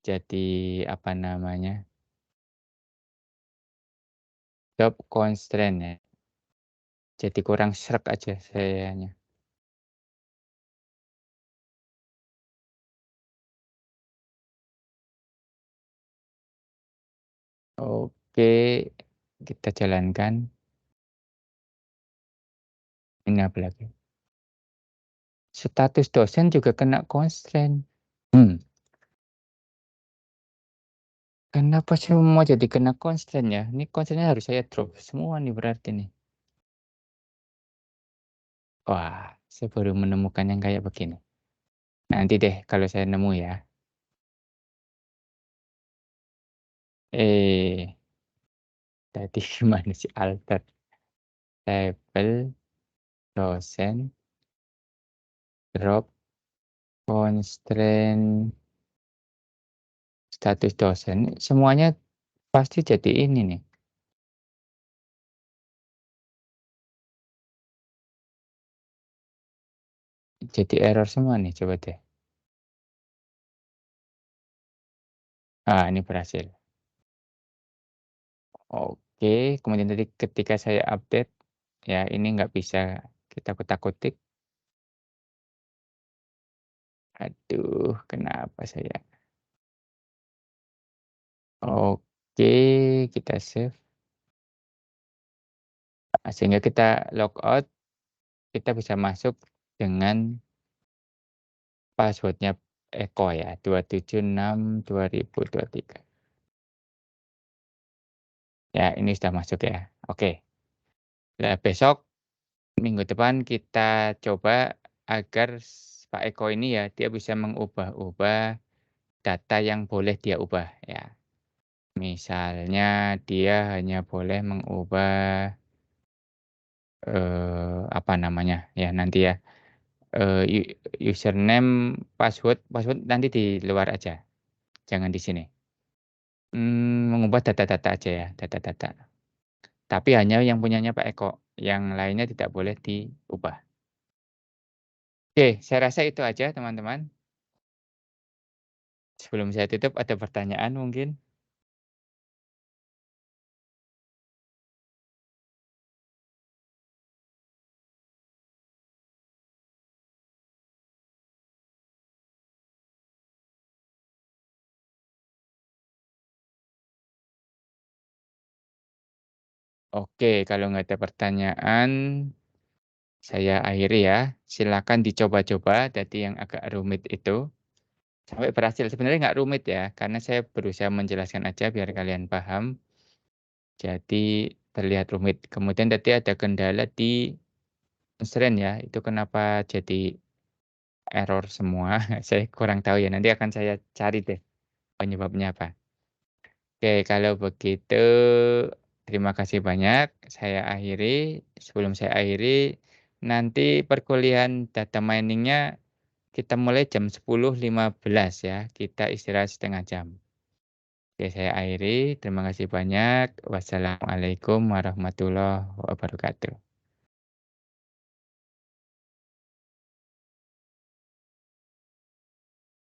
jadi apa namanya, job constraint ya, jadi kurang sreg aja sayanya. Oke, kita jalankan. Ini apa lagi? Status dosen juga kena constraint. Hmm, kenapa semua jadi kena constraint ya? Ini constraint harus saya drop semua nih berarti nih. Wah, saya baru menemukan yang kayak begini. Nanti deh kalau saya nemu ya. Eh, tadi gimana sih alter table dosen drop constraint status dosen, semuanya pasti jadi ini nih, jadi error semua nih, coba deh. Ah, ini berhasil. Oke, kemudian tadi ketika saya update, ya ini nggak bisa kita kutak-kutik. Aduh, kenapa saya? Oke, kita save. Sehingga kita logout, kita bisa masuk dengan passwordnya Eko ya, 276 2023. Ya, ini sudah masuk ya. Oke. Nah, besok minggu depan kita coba agar Pak Eko ini ya, dia bisa mengubah-ubah data yang boleh dia ubah ya. Misalnya dia hanya boleh mengubah, apa namanya ya nanti ya, eee, u username, password nanti di luar aja, jangan di sini. Mengubah data-data aja ya, data-data. Tapi hanya yang punyanya Pak Eko, yang lainnya tidak boleh diubah. Oke, saya rasa itu aja teman-teman. Sebelum saya tutup ada pertanyaan mungkin? Oke, kalau nggak ada pertanyaan, saya akhiri ya. Silakan dicoba-coba tadi yang agak rumit itu, sampai berhasil. Sebenarnya nggak rumit ya, karena saya berusaha menjelaskan aja biar kalian paham, jadi terlihat rumit. Kemudian tadi ada kendala di constraint ya, itu kenapa jadi error semua, saya kurang tahu ya, nanti akan saya cari deh penyebabnya apa. Oke, kalau begitu terima kasih banyak. Saya akhiri. Sebelum saya akhiri, nanti perkuliahan data mining-nya kita mulai jam 10.15 ya. Kita istirahat setengah jam. Oke, saya akhiri. Terima kasih banyak. Wassalamualaikum warahmatullahi wabarakatuh.